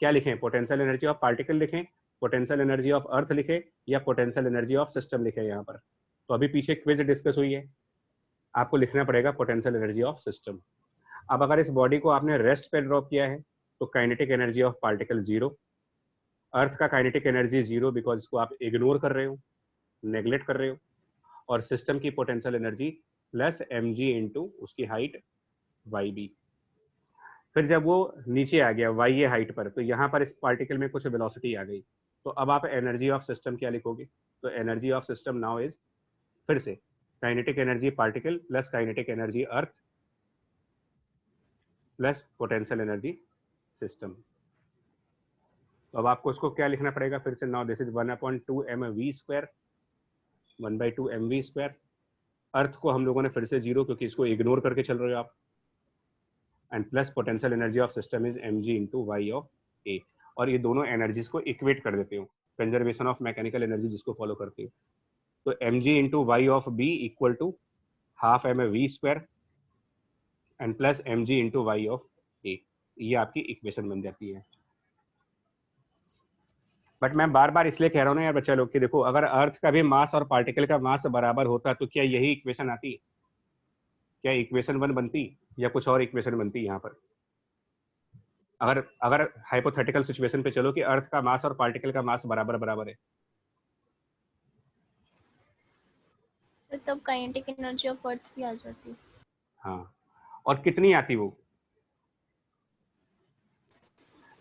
क्या लिखें? पोटेंशियल एनर्जी ऑफ पार्टिकल लिखें, पोटेंशियल एनर्जी ऑफ अर्थ लिखें, या potential energy of system लिखें यहाँ पर? तो अभी पीछे क्विज डिस्कस हुई है, आपको लिखना पड़ेगा पोटेंशियल एनर्जी ऑफ सिस्टम। अब अगर इस बॉडी को आपने रेस्ट पे ड्रॉप किया है तो काइनेटिक एनर्जी ऑफ पार्टिकल 0, अर्थ का काइनेटिक एनर्जी 0 बिकॉज इसको आप इग्नोर कर रहे हो, नेग्लेक्ट कर रहे हो, और सिस्टम की potential energy plus mg into उसकी हाइट वाई बी। फिर जब वो नीचे आ गया वाई ए हाइट पर, तो यहाँ पर इस पार्टिकल में कुछ वेलोसिटी आ गई, तो अब आप एनर्जी ऑफ सिस्टम क्या लिखोगे? तो energy of system now is, फिर से kinetic energy particle plus kinetic energy अर्थ प्लस पोटेंशियल एनर्जी सिस्टम। तो अब आपको इसको क्या लिखना पड़ेगा? फिर से now this is 1/2 mv², 1/2 mv²। अर्थ को हम लोगों ने फिर से 0, क्योंकि इसको इग्नोर करके चल रहे हो आप, and plus potential energy of system is mg into Y of A. और ये दोनों एनर्जीज को इक्वेट कर देते हो, कंजर्वेशन ऑफ मैकेनिकल एनर्जी जिसको फॉलो करते हो। तो mg into Y of B equal to 1/2 mv² and plus mg into Y of A. ये आपकी इक्वेशन बन जाती है। बट मैं बार बार इसलिए कह रहा हूँ ना यार बच्चा लोग, कि देखो अगर अर्थ का भी मास और पार्टिकल का मास बराबर होता तो क्या यही इक्वेशन आती? क्या इक्वेशन 1 बनती या कुछ और इक्वेशन बनती यहाँ पर? अगर हाइपोथेटिकल सिचुएशन पे चलो कि अर्थ का मास और पार्टिकल का मास बराबर बराबर है, तो तब काइनेटिक एनर्जी ऑफ अर्थ भी आ जाती। हाँ, और कितनी आती वो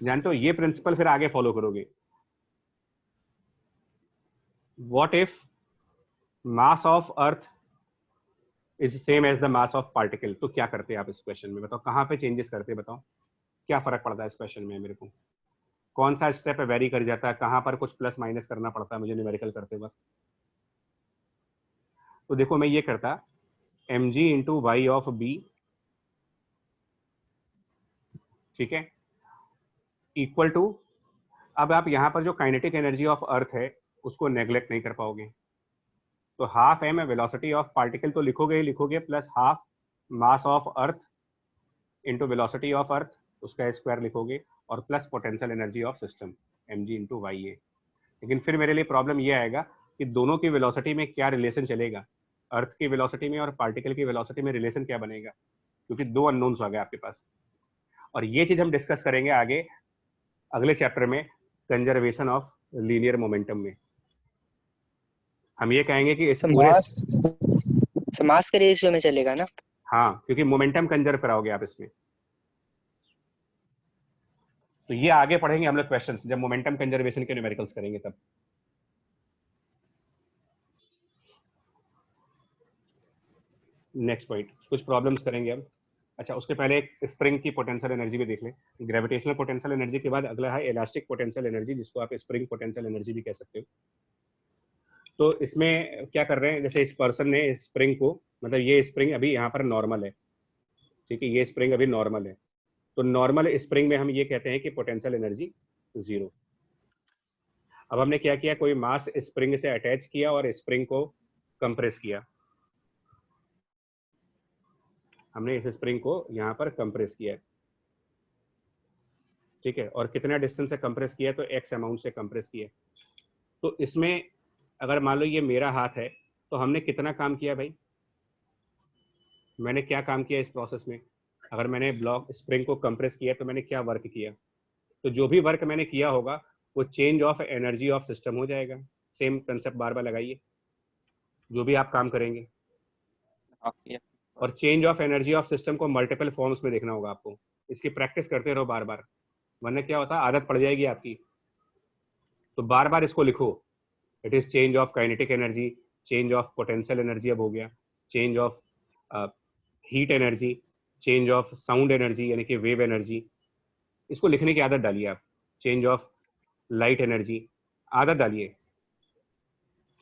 जानते हो? ये प्रिंसिपल फिर आगे फॉलो करोगे। What if mass of earth is same as the mass of particle, तो क्या करते हैं आप इस क्वेश्चन में? बताओ कहाँ पे चेंजेस करते हैं, बताओ। क्या फर्क पड़ता है इस क्वेश्चन में मेरे को, कौन सा स्टेप वेरी कर जाता है, कहाँ पर कुछ प्लस माइनस करना पड़ता है मुझे न्यूमेरिकल करते वक्त। तो देखो मैं ये करता mg into Y of b, ठीक है, इक्वल टू, अब आप यहाँ पर जो काइनेटिक एनर्जी ऑफ अर्थ है उसको नेग्लेक्ट नहीं कर पाओगे, तो half M velocity of particle तो लिखोगे ही लिखोगे, plus half mass of earth into velocity of earth, उसका स्क्वायर लिखोगे, और plus potential energy of system mg into Y A. लेकिन फिर मेरे लिए प्रॉब्लम ये आएगा कि दोनों की वेलोसिटी में क्या रिलेशन चलेगा, अर्थ की वेलोसिटी में और पार्टिकल की वेलोसिटी में रिलेशन क्या बनेगा, क्योंकि दो अननोन्स आ गए आपके पास। और ये चीज हम डिस्कस करेंगे आगे अगले चैप्टर में, कंजर्वेशन ऑफ लीनियर मोमेंटम में। हम ये कहेंगे कि इस पूरे मास के रेशियो में चलेगा ना। हाँ, क्योंकि मोमेंटम कंजर्व कराओगे आप इसमें। तो ये आगे पढ़ेंगे हम लोग क्वेश्चंस, जब मोमेंटम कंजर्वेशन के न्यूमेरिकल्स करेंगे तब। नेक्स्ट पॉइंट, कुछ प्रॉब्लम्स करेंगे अब। अच्छा, उसके पहले एक स्प्रिंग की पोटेंशियल एनर्जी भी देख लें। ग्रेविटेशनल पोटेंशियल एनर्जी के बाद अगला है इलास्टिक पोटेंशियल एनर्जी, जिसको आप स्प्रिंग पोटेंशियल एनर्जी भी कह सकते हो। तो इसमें क्या कर रहे हैं, जैसे इस पर्सन ने स्प्रिंग को, मतलब ये स्प्रिंग अभी यहाँ पर नॉर्मल है, ठीक है, ये स्प्रिंग अभी नॉर्मल है, तो नॉर्मल स्प्रिंग में हम ये कहते हैं कि पोटेंशियल एनर्जी 0। अब हमने क्या किया, कोई मास स्प्रिंग से अटैच किया और स्प्रिंग को कंप्रेस किया, हमने इस स्प्रिंग को यहाँ पर कंप्रेस किया, ठीक है, और कितना डिस्टेंस से कंप्रेस किया, तो x अमाउंट से कंप्रेस किया। तो इसमें अगर मान लो ये मेरा हाथ है, तो हमने कितना काम किया भाई, मैंने क्या काम किया इस प्रोसेस में, अगर मैंने ब्लॉक स्प्रिंग को कंप्रेस किया तो मैंने क्या वर्क किया, तो जो भी वर्क मैंने किया होगा वो change of energy of system हो जाएगा। सेम कंसेप्ट बार बार लगाइए, जो भी आप काम करेंगे, और change of energy of system को मल्टीपल फॉर्म्स में देखना होगा आपको, इसकी प्रैक्टिस करते रहो बार बार, वरना क्या होता है आदत पड़ जाएगी आपकी। तो बार बार इसको लिखो, it is change of kinetic energy, change of potential energy, अब हो गया change of heat energy, change of sound energy यानी कि वेव एनर्जी, इसको लिखने की आदत डालिए आप, चेंज ऑफ लाइट एनर्जी, आदत डालिए,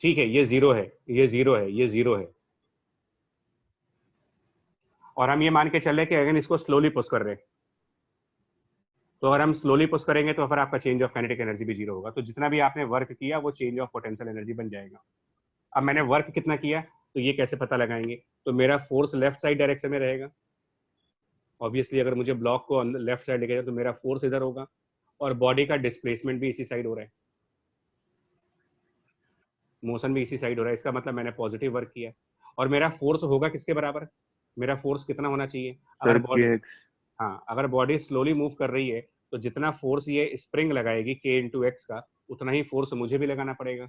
ठीक है, ये 0 है, ये 0 है, ये 0 है, और हम ये मान के चल रहे कि अगर इसको स्लोली पुश कर रहे हैं, तो अगर हम स्लोली पुश करेंगे तो फिर आपका चेंज ऑफ काइनेटिक एनर्जी भी 0 होगा, तो जितना भी आपने वर्क किया वो चेंज ऑफ पोटेंशियल एनर्जी बन जाएगा। अब मैंने वर्क कितना किया, तो ये कैसे पता लगाएंगे, तो मेरा फोर्स लेफ्ट साइड डायरेक्शन में रहेगा, ऑब्वियसली अगर मुझे ब्लॉक को लेफ्ट साइड लेके जाए तो मेरा फोर्स इधर होगा, और बॉडी का डिस्प्लेसमेंट भी इसी साइड हो रहा है, मोशन भी इसी साइड हो रहा है, इसका मतलब मैंने पॉजिटिव वर्क किया। और मेरा फोर्स होगा किसके बराबर, मेरा फोर्स कितना होना चाहिए, अगर बॉडी, हाँ, अगर बॉडी स्लोली मूव कर रही है तो जितना फोर्स ये स्प्रिंग लगाएगी k इंटू एक्स का, उतना ही फोर्स मुझे भी लगाना पड़ेगा।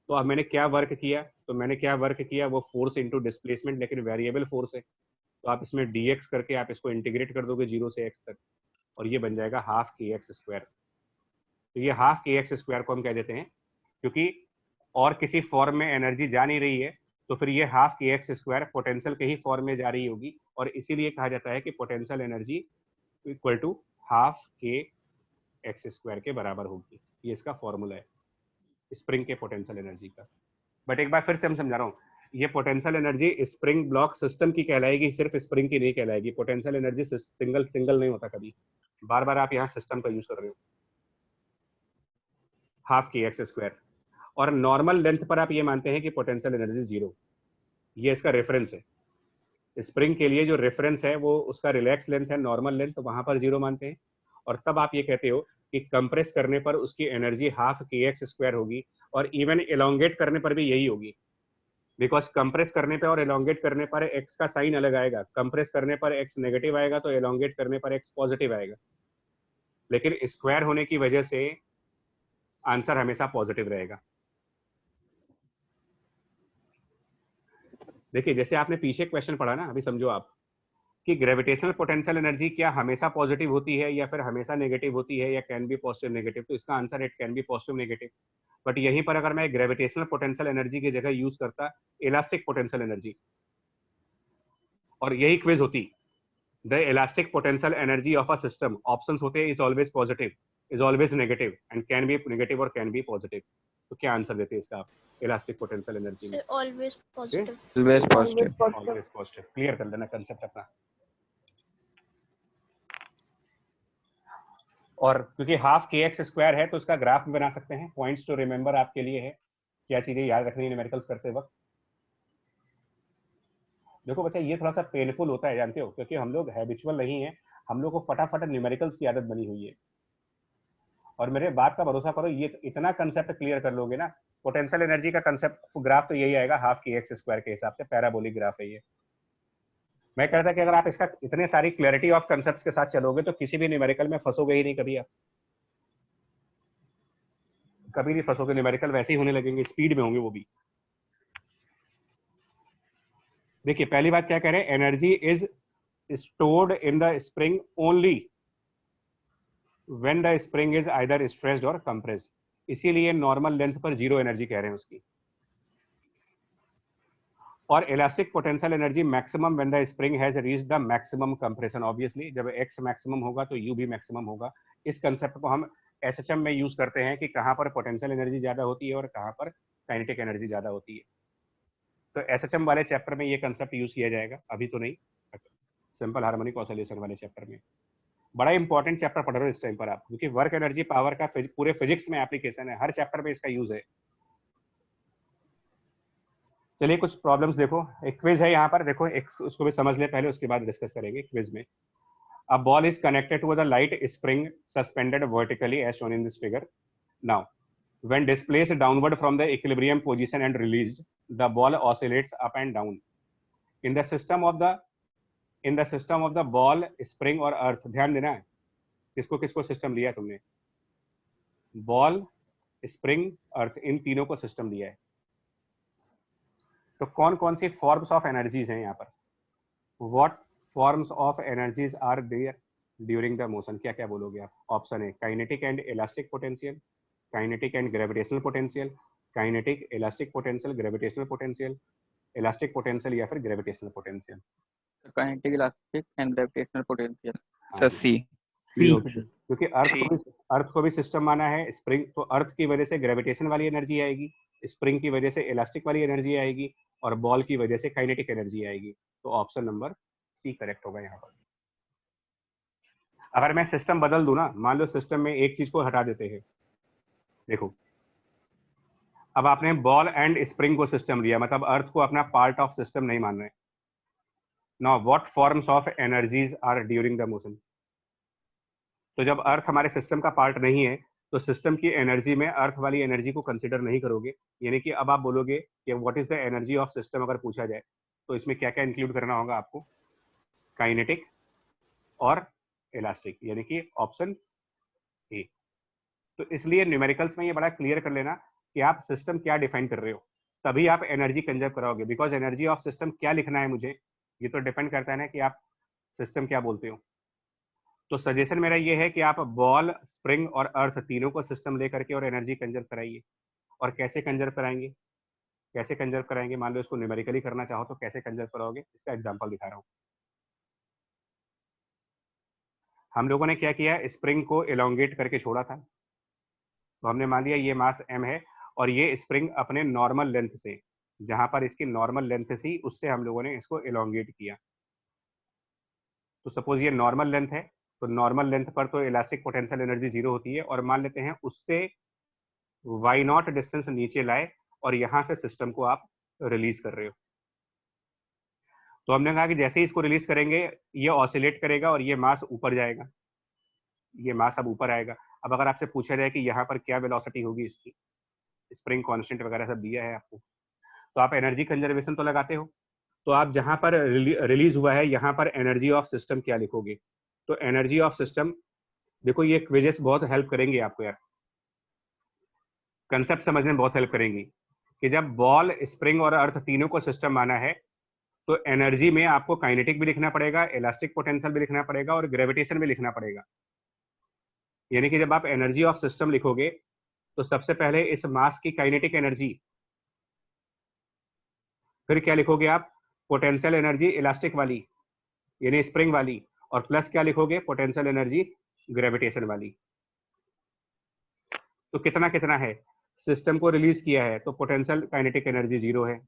तो अब मैंने क्या वर्क किया, तो मैंने क्या वर्क किया, वो फोर्स इंटू डिस्प्लेसमेंट, लेकिन वेरिएबल फोर्स है, तो आप इसमें dx करके आप इसको इंटीग्रेट कर दोगे 0 से x तक, और ये बन जाएगा हाफ kx स्क्वायर। तो ये हाफ kx स्क्वायर को हम कह देते हैं, क्योंकि और किसी फॉर्म में एनर्जी जा नहीं रही है, तो फिर ये हाफ kx स्क्वायर पोटेंशियल के ही फॉर्म में जा रही होगी, और इसीलिए कहा जाता है कि potential energy equal to half kx square के बराबर होगी। ये इसका फॉर्मूला है स्प्रिंग के पोटेंशियल एनर्जी का। बट एक बार फिर से हम समझा रहा हूँ, ये potential energy spring block system की कहलाएगी, सिर्फ स्प्रिंग की नहीं कहलाएगी। पोटेंशियल एनर्जी सिंगल नहीं होता कभी, बार बार आप यहाँ सिस्टम का यूज कर रहे हो। हाफ kx स्क्वायर, और नॉर्मल लेंथ पर आप ये मानते हैं कि पोटेंशियल एनर्जी 0, ये इसका रेफरेंस है। स्प्रिंग के लिए जो रेफरेंस है वो उसका रिलैक्स लेंथ है, नॉर्मल लेंथ, तो वहां पर 0 मानते हैं। और तब आप ये कहते हो कि कंप्रेस करने पर उसकी एनर्जी हाफ kx स्क्वायर होगी, और इवन एलोंगेट करने पर भी यही होगी, बिकॉज कंप्रेस करने पर और एलोंगेट करने पर x का साइन अलग आएगा। कंप्रेस करने पर x नेगेटिव आएगा, तो एलोंगेट करने पर x पॉजिटिव आएगा, लेकिन स्क्वायर होने की वजह से आंसर हमेशा पॉजिटिव रहेगा। देखिए, जैसे आपने पीछे क्वेश्चन पढ़ा ना, अभी समझो आप कि ग्रेविटेशनल पोटेंशियल एनर्जी क्या हमेशा पॉजिटिव होती है या फिर हमेशा नेगेटिव होती है, या कैन बी पॉजिटिव नेगेटिव, तो इसका answer it can be positive negative. But यहीं पर अगर मैं ग्रेविटेशनल पोटेंशियल एनर्जी की जगह यूज करता इलास्टिक पोटेंशियल एनर्जी, और यही क्विज होती, the elastic potential energy of a system, options होते हैं is always positive, is always negative and can be negative और कैन बी पॉजिटिव। तो क्या आंसर देते हैं इसका आप इलास्टिक पोटेंशियल एनर्जी में? Always positive. Always positive. Always positive. Clear कर लेना कंसेप्ट अपना। और क्योंकि हाफ के एक्स स्क्वायर है तो उसका ग्राफ भी बना सकते हैं। पॉइंट्स टू रिमेंबर आपके लिए है, क्या चीजें याद रखनी है न्यूमेरिकल्स करते वक्त। देखो बच्चा ये थोड़ा सा पेनफुल होता है जानते हो, क्योंकि हम लोग हैबिचुअल नहीं है, हम लोग को फटाफट न्यूमेरिकल्स की आदत बनी हुई है। और मेरे बात का भरोसा करो, ये इतना कंसेप्ट क्लियर कर लोगे ना, पोटेंशियल एनर्जी का कंसेप्ट ग्राफ तो यही आएगा हाफ के एक्स स्क्वायर के हिसाब से, पैराबोलिक ग्राफ है ये। मैं कहता कि अगर आप इसका इतने सारी क्लैरिटी ऑफ कंसेप्ट्स के साथ चलोगे तो किसी भी न्यूमेरिकल में फंसोगे ही नहीं कभी, आप कभी नहीं फंसोगे। न्यूमेरिकल वैसे ही होने लगेंगे, स्पीड में होंगे वो भी। देखिए पहली बात क्या कह रहे हैं, energy is stored in the spring only when the spring is either stressed और कंप्रेस्ड। इसीलिए नॉर्मल लेंथ पर जीरो एनर्जी कह रहे हैं उसकी। और elastic potential energy maximum when the spring has reached the maximum compression. Obviously जब x maximum होगा तो यू भी मैक्सिमम होगा। इस कंसेप्ट को हम एसएचएम में यूज करते हैं कि कहां पर पोटेंशियल एनर्जी ज्यादा होती है और कहां पर काइनेटिक एनर्जी ज्यादा होती है। तो एसएचएम वाले चैप्टर में ये कंसेप्ट यूज किया जाएगा, अभी तो नहीं, सिंपल हार्मोनिक ऑसिलेशन वाले चैप्टर में। बड़ा इंपॉर्टेंट चैप्टर पढ़ रहे हो इस टाइम पर आप, क्योंकि वर्क एनर्जी पावर का पूरे फिजिक्स में एप्लीकेशन है, हर चैप्टर में इसका यूज है। चलिए कुछ प्रॉब्लम्स देखो, एक क्विज है यहाँ पर, देखो एक उसको भी समझ ले पहले, उसके बाद डिस्कस करेंगे क्विज में। A ball is connected to the light spring suspended vertically as shown in this figure. Now, when displaced downward from the equilibrium position and released, the ball oscillates up and down. In the system of the ball, spring और earth, ध्यान देना है किसको किसको system लिया तुमने, ball, spring, अर्थ, इन तीनों को सिस्टम लिया है। तो कौन कौन सी फॉर्म्स ऑफ एनर्जीज हैं यहाँ पर, what forms of energies are there during the motion, क्या क्या बोलोगे आप? ऑप्शन है kinetic and elastic potential, kinetic and gravitational potential, kinetic, elastic potential, gravitational potential, elastic potential या फिर gravitational potential. Kinetic, elastic and gravitational potential. Sir C. क्योंकि earth को भी सिस्टम माना है। स्प्रिंग तो अर्थ की वजह से ग्रेविटेशन वाली एनर्जी आएगी, स्प्रिंग की वजह से इलास्टिक वाली एनर्जी आएगी और बॉल की वजह से काइनेटिक एनर्जी आएगी। तो ऑप्शन नंबर सी करेक्ट होगा यहाँ पर। अगर मैं सिस्टम बदल दूं ना, मान लो सिस्टम में एक चीज को हटा देते हैं, देखो अब आपने बॉल एंड स्प्रिंग को सिस्टम लिया, मतलब अर्थ को अपना पार्ट ऑफ सिस्टम नहीं मान रहे। Now what forms of energies are during the motion. तो जब अर्थ हमारे सिस्टम का पार्ट नहीं है तो सिस्टम की एनर्जी में अर्थ वाली एनर्जी को कंसिडर नहीं करोगे। यानी कि अब आप बोलोगे कि what is the energy of system, अगर पूछा जाए तो इसमें क्या क्या इंक्लूड करना होगा आपको, काइनेटिक और इलास्टिक, यानी कि ऑप्शन ए। तो इसलिए न्यूमेरिकल्स में ये बड़ा क्लियर कर लेना कि आप सिस्टम क्या डिफाइन कर रहे हो, तभी आप एनर्जी कंजर्व कराओगे। बिकॉज एनर्जी ऑफ सिस्टम क्या लिखना है मुझे, ये तो डिपेंड करता है ना कि आप सिस्टम क्या बोलते हो। तो सजेशन मेरा ये है कि आप बॉल, स्प्रिंग और अर्थ तीनों को सिस्टम लेकर के और एनर्जी कंजर्व कराइए। और कैसे कंजर्व कराएंगे, कैसे कंजर्व कराएंगे, मान लो इसको न्यूमेरिकली करना चाहो तो कैसे कंजर्व कराओगे, इसका एग्जांपल दिखा रहा हूं। हम लोगों ने क्या किया, स्प्रिंग को एलोंगेट करके छोड़ा था। तो हमने मान लिया ये मास m है और ये स्प्रिंग अपने नॉर्मल लेंथ से, जहां पर इसकी नॉर्मल लेंथ थी उससे हम लोगों ने इसको एलोंगेट किया। तो सपोज ये नॉर्मल लेंथ है, तो नॉर्मल लेंथ पर तो इलास्टिक पोटेंशियल एनर्जी जीरो होती है, और मान लेते हैं उससे वाई नॉट डिस्टेंस नीचे लाए और यहां से सिस्टम को आप रिलीज कर रहे हो। तो हमने कहा कि जैसे ही इसको रिलीज करेंगे ये ऑसिलेट करेगा और ये मास ऊपर जाएगा, ये मास अब ऊपर आएगा। अब अगर आपसे पूछा जाए कि यहाँ पर क्या वेलोसिटी होगी इसकी, स्प्रिंग कांस्टेंट वगैरह सब दिया है आपको, तो आप एनर्जी कंजर्वेशन तो लगाते हो, तो आप जहां पर रिलीज हुआ है यहाँ पर एनर्जी ऑफ सिस्टम क्या लिखोगे। तो एनर्जी ऑफ सिस्टम, देखो ये क्विजेस बहुत हेल्प करेंगे आपको यार, कंसेप्ट समझने में बहुत हेल्प करेंगी कि जब बॉल, स्प्रिंग और अर्थ तीनों को सिस्टम माना है तो एनर्जी में आपको काइनेटिक भी लिखना पड़ेगा, इलास्टिक पोटेंशियल भी लिखना पड़ेगा और ग्रेविटेशन भी लिखना पड़ेगा। यानी कि जब आप एनर्जी ऑफ सिस्टम लिखोगे तो सबसे पहले इस मास की काइनेटिक एनर्जी, फिर क्या लिखोगे आप, पोटेंशियल एनर्जी इलास्टिक वाली यानी स्प्रिंग वाली, और प्लस क्या लिखोगे, पोटेंशियल एनर्जी ग्रेविटेशन वाली। तो कितना कितना है, सिस्टम को रिलीज किया है तो पोटेंशियल काइनेटिक एनर्जी 0 है।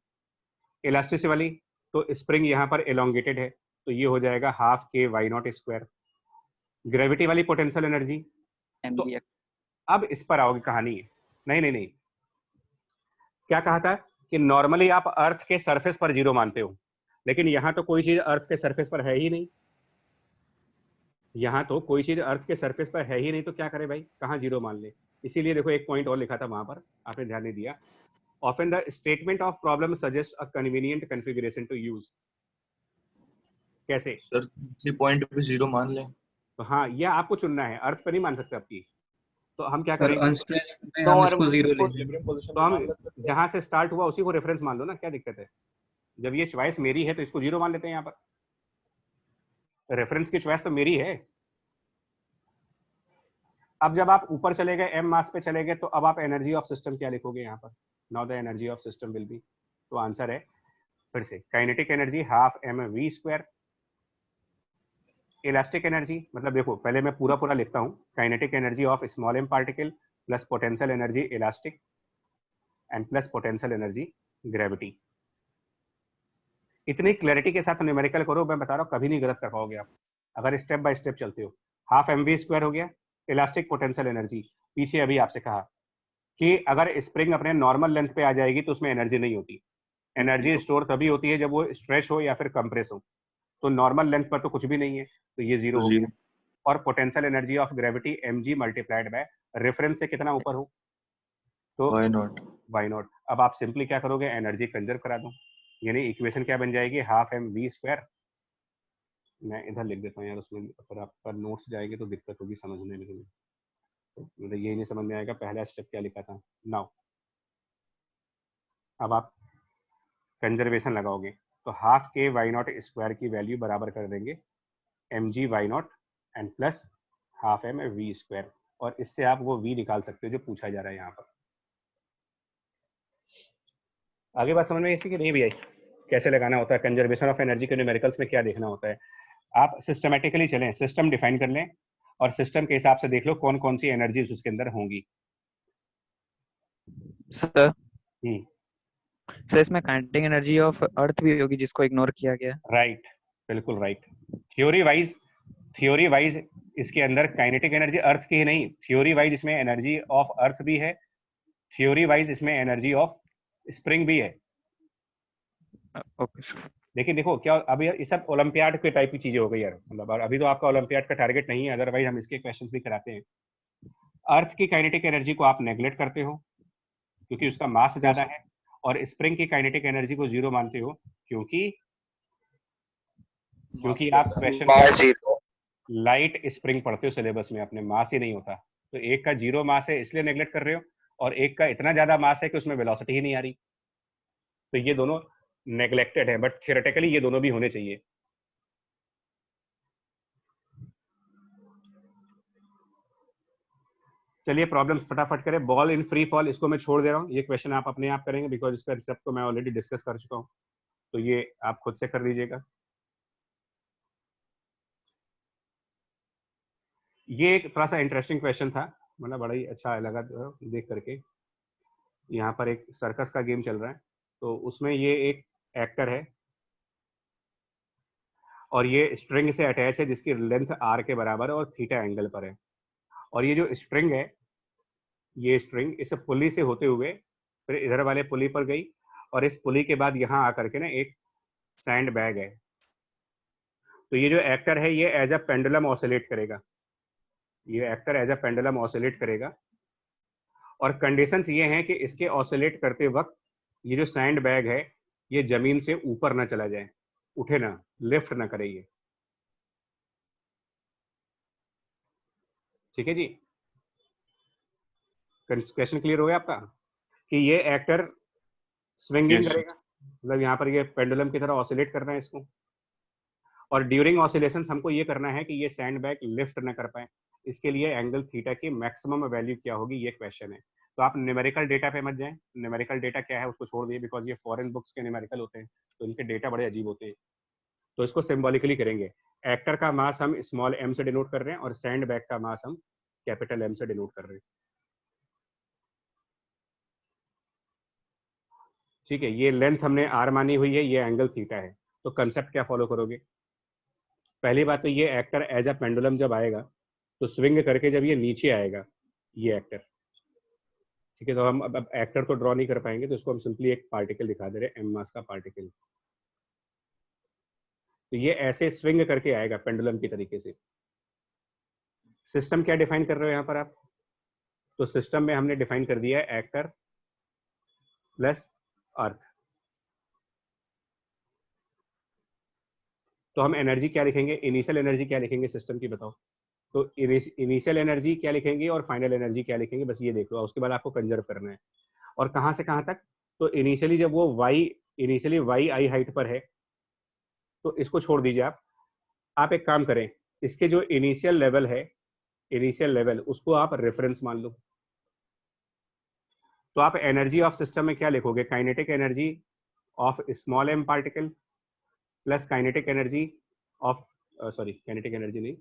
इलास्टिसिटी वाली, तो स्प्रिंग यहाँ पर एलोंगेटेड है तो ये हो जाएगा half k y naught square. Gravity वाली पोटेंशियल एनर्जी, तो अब इस पर आओगे कहानी। नहीं नहीं नहीं, क्या कहा था कि नॉर्मली आप अर्थ के सरफेस पर 0 मानते हो, लेकिन यहाँ तो कोई चीज अर्थ के सरफेस पर है ही नहीं। यहाँ तो कोई चीज अर्थ के सरफेस पर है ही नहीं, तो क्या करे भाई, कहाँ 0 मान ले। इसीलिए देखो एक पॉइंट और लिखा था वहां पर, आपने ध्यान नहीं दिया। Often the statement of problem suggests a convenient configuration to use. कैसे सर किसी पॉइंट पे 0 मान लें? तो हाँ, ये आपको चुनना है, अर्थ पर नहीं मान सकते आपकी। तो हम क्या करेंगे, अनस्ट्रेच्ड में हम इसको 0 ले लेंगे। तो हम जहां से स्टार्ट हुआ उसी को रेफरेंस मान लो ना, क्या दिक्कत है। जब ये चॉइस मेरी है तो इसको 0 मान लेते हैं। यहाँ पर रेफरेंस की चॉइस तो मेरी है। अब जब आप ऊपर चले गए, एम मास पे चले गए, तो अब आप एनर्जी ऑफ सिस्टम क्या लिखोगे यहाँ पर, now the energy of system will be, तो आंसर है फिर से kinetic energy half M we square. Elastic energy मतलब देखो पहले मैं पूरा पूरा लिखता हूँ, kinetic energy of small m particle plus potential energy elastic and plus potential energy gravity. इतनी क्लैरिटी के साथ न्यूमेरिकल करो, मैं बता रहा हूँ कभी नहीं गलत कर पाओगे आप, अगर स्टेप बाय स्टेप चलते हो। हाफ एम वी स्क्वायर हो गया, इलास्टिक पोटेंशियल एनर्जी। पीछे अभी आपसे कहा कि अगर स्प्रिंग अपने नॉर्मल लेंथ पे आ जाएगी तो उसमें एनर्जी नहीं होती। एनर्जी स्टोर तभी होती है जब वो स्ट्रेच हो या फिर कंप्रेस हो, तो नॉर्मल लेंथ पर तो कुछ भी नहीं है, तो ये 0 हो गया। और potential energy of gravity mg multiplied by reference से कितना ऊपर हो, तो y नॉट। अब आप सिंपली क्या करोगे, एनर्जी कंजर्व करा दो, यानी इक्वेशन क्या बन जाएगी, हाफ एम वी स्क्वायर। मैं इधर लिख देता हूँ यार, उसमें अगर आपका नोट्स जाएंगे तो दिक्कत होगी समझने में। तो मतलब ये नहीं समझ में आएगा पहला स्टेप क्या लिखा था। नाउ अब आप कंजर्वेशन लगाओगे तो half k y naught square की वैल्यू बराबर कर देंगे mg y naught and plus half M we square, और इससे आप वो v निकाल सकते हो जो पूछा जा रहा है यहाँ पर। आगे बात समझ में इसी की नहीं भी आई, कैसे लगाना होता है कंजर्वेशन ऑफ एनर्जी के न्यूमेरिकल्स में, क्या देखना होता है। आप सिस्टमेटिकली चलें, सिस्टम डिफाइन कर लें और सिस्टम के हिसाब से देख लो कौन कौन सी एनर्जीज उसके अंदर होंगी। सर इसमें काइनेटिक एनर्जी ऑफ अर्थ भी होगी जिसको इग्नोर किया गया। राइट, बिल्कुल राइट। थ्योरी वाइज इसके अंदर काइनेटिक एनर्जी अर्थ की ही नहीं, थ्योरी वाइज इसमें एनर्जी ऑफ अर्थ भी है, थ्योरी वाइज इसमें एनर्जी ऑफ स्प्रिंग भी है। ओके लेकिन देखो क्या, अभी ये सब ओलंपियाड के टाइप की चीजें हो गई यार, मतलब अभी तो आपका ओलंपियाड का टारगेट नहीं है, अदरवाइज हम इसके क्वेश्चंस भी कराते हैं। अर्थ की काइनेटिक एनर्जी को आप नेग्लेक्ट करते हो क्योंकि उसका मास ज्यादा है, और स्प्रिंग की काइनेटिक एनर्जी को 0 मानते हो क्योंकि आप क्वेश्चन लाइट स्प्रिंग पढ़ते हो सिलेबस में, अपने मास ही नहीं होता, तो एक का 0 मास है इसलिए नेग्लेक्ट कर रहे हो, और एक का इतना ज्यादा मास है कि उसमें वेलोसिटी ही नहीं आ रही, तो ये दोनों नेग्लेक्टेड है, बट थियोरेटिकली ये दोनों भी होने चाहिए। चलिए प्रॉब्लम फटाफट करें। बॉल इन फ्री फॉल, इसको मैं छोड़ दे रहा हूँ, ये क्वेश्चन आप अपने आप करेंगे बिकॉज इसका रिसेप्ट को मैं ऑलरेडी डिस्कस कर चुका हूँ, तो ये आप खुद से कर लीजिएगा। ये एक थोड़ा सा इंटरेस्टिंग क्वेश्चन था, मतलब बड़ा ही अच्छा लगा देख करके। यहाँ पर एक सर्कस का गेम चल रहा है, तो उसमें ये एक एक्टर है और ये स्ट्रिंग से अटैच है जिसकी लेंथ आर के बराबर है और थीटा एंगल पर है, और ये जो स्ट्रिंग है, ये स्ट्रिंग इस पुली से होते हुए फिर इधर वाले पुली पर गई, और इस पुली के बाद यहाँ आकर के ना एक सैंड बैग है, तो ये जो एक्टर है ये एज अ पेंडुलम ऑसिलेट करेगा, ये act as a pendulum oscillate करेगा, और कंडीशंस ये हैं कि इसके ऑसिलेट करते वक्त ये जो सैंड बैग है ये जमीन से ऊपर ना चला जाए, उठे ना, लिफ्ट ना करे ये। ठीक है जी, क्वेश्चन क्लियर हो गया आपका कि ये एक्टर स्विंगिंग करेगा, मतलब यहाँ पर ये पेंडुलम की तरह ऑसिलेट करना है इसको, और ड्यूरिंग ऑसिलेशंस हमको ये करना है कि ये सैंड बैग लिफ्ट ना कर पाए, इसके लिए एंगल थीटा की मैक्सिमम वैल्यू क्या होगी, ये क्वेश्चन है। तो आप न्यूमेरिकल डेटा पे मत जाएं, न्यूमेरिकल डेटा क्या है उसको छोड़ दिए, बिकॉज ये फॉरेन बुक्स के न्यूमेरिकल होते हैं तो इनके डेटा बड़े अजीब होते हैं। तो इसको सिंबॉलिकली करेंगे। एक्टर का मास हम स्मॉल m से डिनोट कर रहे हैं और सैंड बैग का मास हम कैपिटल M से डिनोट कर रहे हैं। ठीक है, ये लेंथ हमने r मानी हुई है, ये एंगल थीटा है। तो कंसेप्ट क्या फॉलो करोगे? पहली बात तो ये एक्टर एज अ पेंडुलम जब आएगा तो स्विंग करके जब ये नीचे आएगा ये एक्टर, ठीक है, तो हम अब एक्टर तो ड्रॉ नहीं कर पाएंगे, तो इसको हम सिंपली एक पार्टिकल दिखा दे रहे हैं, m मास का पार्टिकल। तो ये ऐसे स्विंग करके आएगा पेंडुलम की तरीके से। सिस्टम क्या डिफाइन कर रहे हो यहाँ पर आप? तो सिस्टम में हमने डिफाइन कर दिया है एक्टर प्लस अर्थ। तो हम एनर्जी क्या लिखेंगे, इनिशियल एनर्जी क्या लिखेंगे सिस्टम की, बताओ। तो इनिशियल एनर्जी क्या लिखेंगे और फाइनल एनर्जी क्या लिखेंगे, बस ये देख लो। उसके बाद आपको कंजर्व करना है। और कहाँ से कहाँ तक? तो इनिशियली जब वो इनिशियली वाई आई हाइट पर है तो इसको छोड़ दीजिए आप एक काम करें, इसके जो इनिशियल लेवल है, इनिशियल लेवल उसको आप रेफरेंस मान लो। तो आप एनर्जी ऑफ सिस्टम में क्या लिखोगे, kinetic energy of small m particle plus kinetic energy of kinetic energy नहीं,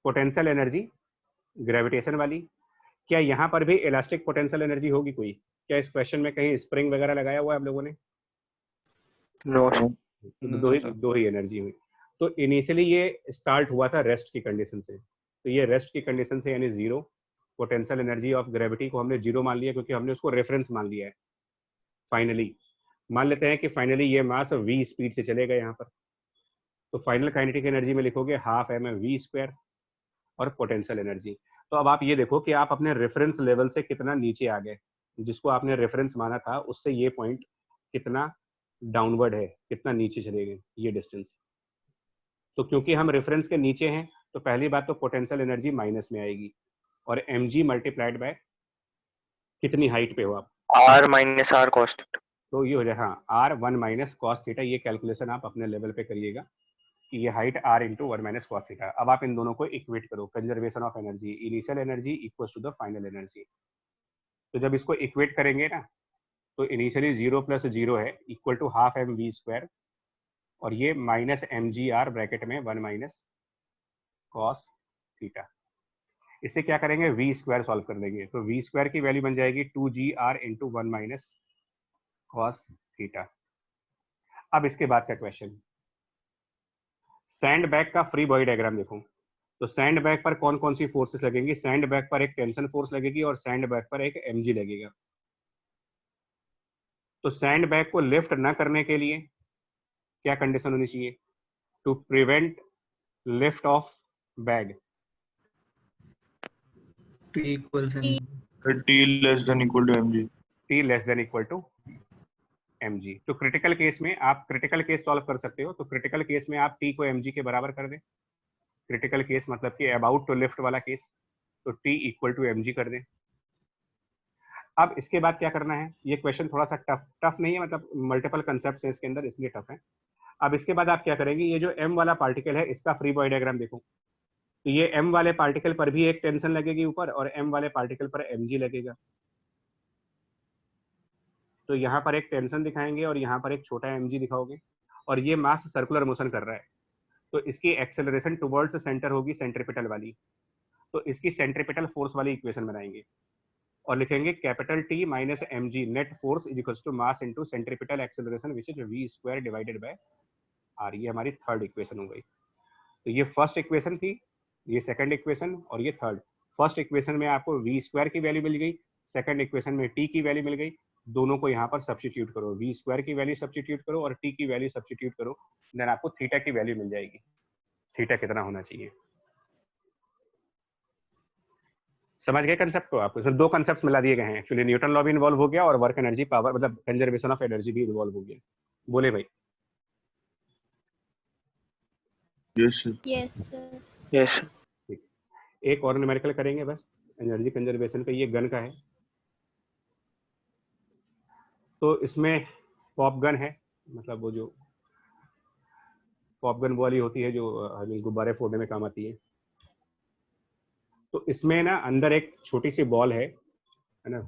पोटेंशियल एनर्जी ग्रेविटेशन वाली। क्या यहाँ पर भी इलास्टिक पोटेंशियल एनर्जी होगी कोई? क्या इस क्वेश्चन में कहीं स्प्रिंग वगैरह लगाया हुआ है आप लोगों ने? नो दो ही एनर्जी हुई। तो इनिशियली ये स्टार्ट हुआ था रेस्ट की कंडीशन से, तो ये रेस्ट की कंडीशन से यानी zero, potential energy of gravity को हमने जीरो मान लिया क्योंकि हमने उसको रेफरेंस मान लिया है। फाइनली मान लेते हैं कि फाइनली ये मास v स्पीड से चलेगा यहाँ पर, तो फाइनल काइनेटिक एनर्जी में लिखोगे हाफ m(v²) और पोटेंशियल एनर्जी। तो अब आप ये देखो कि आप अपने रेफरेंस लेवल से कितना नीचे आ गए, जिसको आपने रेफरेंस माना था उससे ये पॉइंट कितना डाउनवर्ड है, कितना नीचे चले गए ये डिस्टेंस। तो क्योंकि हम रेफरेंस के नीचे हैं तो पहली बात तो पोटेंशियल एनर्जी माइनस में आएगी, और mg मल्टीप्लाइड बाय कितनी हाइट पे हो आप, r minus r cos theta। तो ये हो जाए हाँ r1 माइनस कॉस थीटा। ये कैलकुलेशन आप अपने लेवल पे करिएगा कि ये height r into 1 minus cos theta. अब आप इन दोनों को इक्वेट करो, conservation of energy, initial energy equals to the final energy. तो जब इसको इक्वेट करेंगे ना तो इनिशियली 0 प्लस 0 है इक्वल टू हाफ m(v²) और ये माइनस mgr ब्रैकेट में 1 माइनस कॉस थीटा। इससे क्या करेंगे, v² सॉल्व कर देंगे, तो v² की वैल्यू बन जाएगी 2gr into 1 minus cos theta. अब इसके बाद का क्वेश्चन, सैंड बैग का फ्री बॉडी डायग्राम देखो। तो सैंड बैग पर कौन कौन सी फोर्सेस लगेंगी? सैंड बैग पर एक टेंशन फोर्स लगेगी और सैंड बैग पर एक mg लगेगा। तो सैंड बैग को लिफ्ट न करने के लिए क्या कंडीशन होनी चाहिए? To prevent lift off bag, T equals T. T less than equal to mg। T less than equal to mg। तो क्रिटिकल केस में आप क्रिटिकल केस सॉल्व कर सकते हो, तो क्रिटिकल केस में आप T को mg के बराबर कर दें। क्रिटिकल केस मतलब कि अबाउट टू लिफ्ट वाला केस, तो T इक्वल टू mg कर दें। अब इसके बाद क्या करना है, ये क्वेश्चन थोड़ा सा टफ नहीं है, मतलब मल्टीपल कंसेप्ट है इसके अंदर इसलिए टफ है। अब इसके बाद आप क्या करेंगे, ये जो m वाला पार्टिकल है इसका फ्री बॉडी डायग्राम देखो। तो ये m वाले पार्टिकल पर भी एक टेंशन लगेगी ऊपर और m वाले पार्टिकल पर mg लगेगा। तो यहाँ पर एक टेंशन दिखाएंगे और यहाँ पर एक छोटा mg दिखाओगे, और ये मास सर्कुलर मोशन कर रहा है, तो इसकी एक्सेलरेशन टुवर्ड्स सेंटर होगी सेंट्रीपिटल वाली। तो इसकी सेंट्रीपिटल फोर्स वाली इक्वेशन बनाएंगे और लिखेंगे capital T minus mg net force is equals to mass into centripetal acceleration which is v² divided by r। ये हमारी थर्ड इक्वेशन हो गई। तो ये फर्स्ट इक्वेशन थी, ये सेकंड इक्वेशन और ये थर्ड। फर्स्ट इक्वेशन में आपको v² की वैल्यू मिल गई, सेकंड इक्वेशन में t की वैल्यू मिल गई। दोनों को यहाँ पर सब्स्टिट्यूट करो, v² की वैल्यू सब्स्टिट्यूट करो और t की वैल्यू सब्स्टिट्यूट करो, देन आपको थीटा की वैल्यू मिल जाएगी। थीटा कितना होना चाहिए, समझ गए कंसेप्ट को? आपको सिर्फ दो कंसेप्ट मिला दिए गए हैं एक्चुअली, न्यूटन लॉ भी इन्वॉल्व हो गया और वर्क एनर्जी पावर मतलब कंजर्वेशन ऑफ एनर्जी भी इन्वॉल्व हो गया। बोले भाई। Yes sir. Yes, sir. Yes ठीक, एक और न्यूमेरिकल करेंगे बस एनर्जी कंजर्वेशन पे, ये गन का है। तो इसमें पॉप गन है, मतलब वो जो पॉप गन वाली होती है जो गुब्बारे फोड़ने में काम आती है। तो इसमें ना अंदर एक छोटी सी बॉल है ना,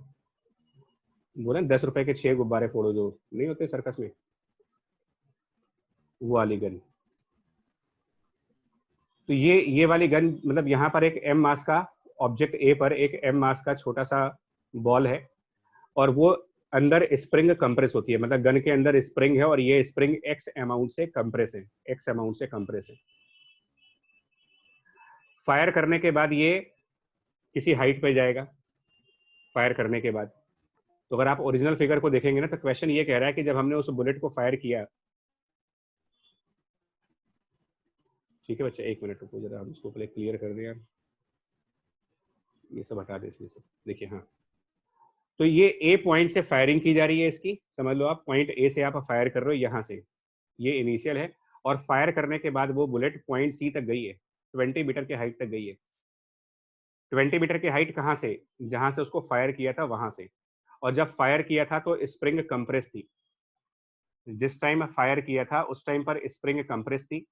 बोले 10 रुपए के 6 गुब्बारे फोड़ो, जो नहीं होते सर्कस में, वो वाली गन। तो ये वाली गन मतलब यहाँ पर एक m मास का ऑब्जेक्ट ए पर एक m मास का छोटा सा बॉल है और वो अंदर स्प्रिंग कंप्रेस होती है, मतलब गन के अंदर स्प्रिंग है और ये स्प्रिंग x अमाउंट से कंप्रेस है, x अमाउंट से कंप्रेस है। फायर करने के बाद ये किसी हाइट पे जाएगा फायर करने के बाद। तो अगर आप ओरिजिनल फिगर को देखेंगे ना तो क्वेश्चन ये कह रहा है कि जब हमने उस बुलेट को फायर किया, ठीक है बच्चा एक मिनट रुको जरा, हम इसको पहले क्लियर कर दें, ये सब हटा दें इसमें से। देखिए हाँ, तो ये ए पॉइंट से फायरिंग की जा रही है इसकी, समझ लो आप पॉइंट ए से आप फायर कर रहे हो यहाँ से, ये इनिशियल है और फायर करने के बाद वो बुलेट पॉइंट सी तक गई है, 20 मीटर के हाइट तक गई है। 20 मीटर की हाइट कहाँ से, जहां से उसको फायर किया था वहां से। और जब फायर किया था तो स्प्रिंग कंप्रेस थी, जिस टाइम फायर किया था उस टाइम पर स्प्रिंग कंप्रेस थी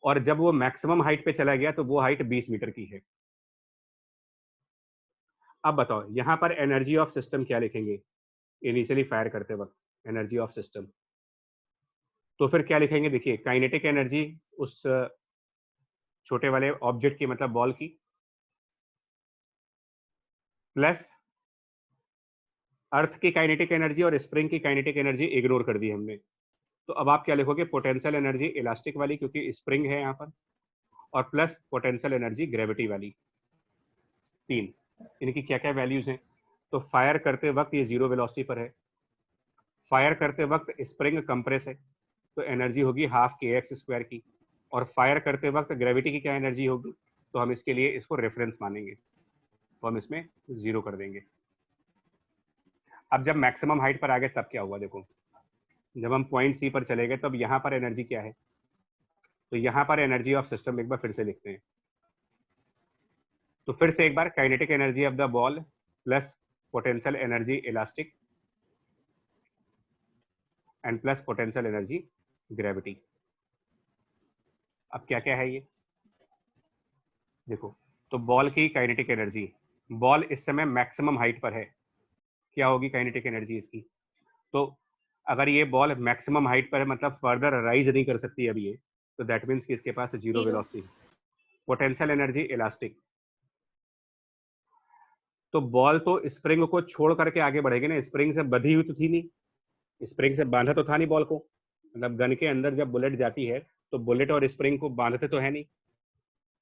और जब वो मैक्सिमम हाइट पे चला गया तो वो हाइट 20 मीटर की है। अब बताओ यहाँ पर एनर्जी ऑफ सिस्टम क्या लिखेंगे इनिशियली फायर करते वक्त, एनर्जी ऑफ सिस्टम तो फिर क्या लिखेंगे, देखिए काइनेटिक एनर्जी उस छोटे वाले ऑब्जेक्ट की मतलब बॉल की, प्लस अर्थ की काइनेटिक एनर्जी और स्प्रिंग की काइनेटिक एनर्जी इग्नोर कर दी हमने। तो अब आप क्या लिखोगे, पोटेंशियल एनर्जी इलास्टिक वाली क्योंकि स्प्रिंग है यहाँ पर, और प्लस पोटेंशियल एनर्जी ग्रेविटी वाली। 3 इनकी क्या क्या वैल्यूज हैं, तो फायर करते वक्त ये 0 वेलोसिटी पर है, फायर करते वक्त स्प्रिंग कंप्रेस है तो एनर्जी होगी हाफ kx² की, और फायर करते वक्त ग्रेविटी की क्या एनर्जी होगी, तो हम इसके लिए इसको रेफरेंस मानेंगे तो हम इसमें 0 कर देंगे। अब जब मैक्सिमम हाइट पर आ गए तब क्या हुआ, देखो जब हम पॉइंट सी पर चले गए तब यहाँ पर एनर्जी क्या है, तो यहाँ पर एनर्जी ऑफ सिस्टम एक बार फिर से लिखते हैं। तो फिर से एक बार kinetic energy of the ball plus potential energy elastic and plus potential energy gravity. अब क्या क्या है ये देखो, तो बॉल की काइनेटिक एनर्जी, बॉल इस समय मैक्सिमम हाइट पर है, क्या होगी काइनेटिक एनर्जी इसकी, तो अगर ये बॉल मैक्सिमम हाइट पर है मतलब फर्दर राइज नहीं कर सकती अभी ये, तो दैट मीन्स कि इसके पास 0 वेलोसिटी है। पोटेंशियल एनर्जी इलास्टिक, तो बॉल तो स्प्रिंग को छोड़ करके आगे बढ़ेगी ना, स्प्रिंग से बंधी हुई तो थी नहीं, स्प्रिंग से बांधा तो था नहीं बॉल को, मतलब गन के अंदर जब बुलेट जाती है तो बुलेट और स्प्रिंग को बांधते तो है नहीं,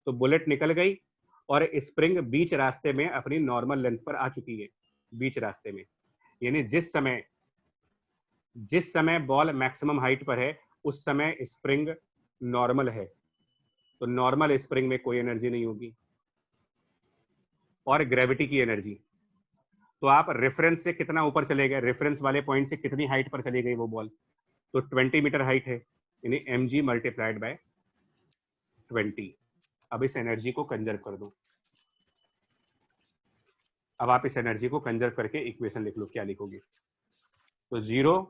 तो बुलेट निकल गई और स्प्रिंग बीच रास्ते में अपनी नॉर्मल लेंथ पर आ चुकी है, बीच रास्ते में, यानी जिस समय बॉल मैक्सिमम हाइट पर है उस समय स्प्रिंग नॉर्मल है, तो नॉर्मल स्प्रिंग में कोई एनर्जी नहीं होगी। और ग्रेविटी की एनर्जी, तो आप रेफरेंस से कितना ऊपर चले गए, रेफरेंस वाले पॉइंट से कितनी हाइट पर चली गई वो बॉल, तो 20 मीटर हाइट है, यानी mg मल्टीप्लाइड बाय 20। अब इस एनर्जी को कंजर्व कर दो, अब आप इस एनर्जी को कंजर्व करके इक्वेशन लिख लो, क्या लिखोगे, तो 0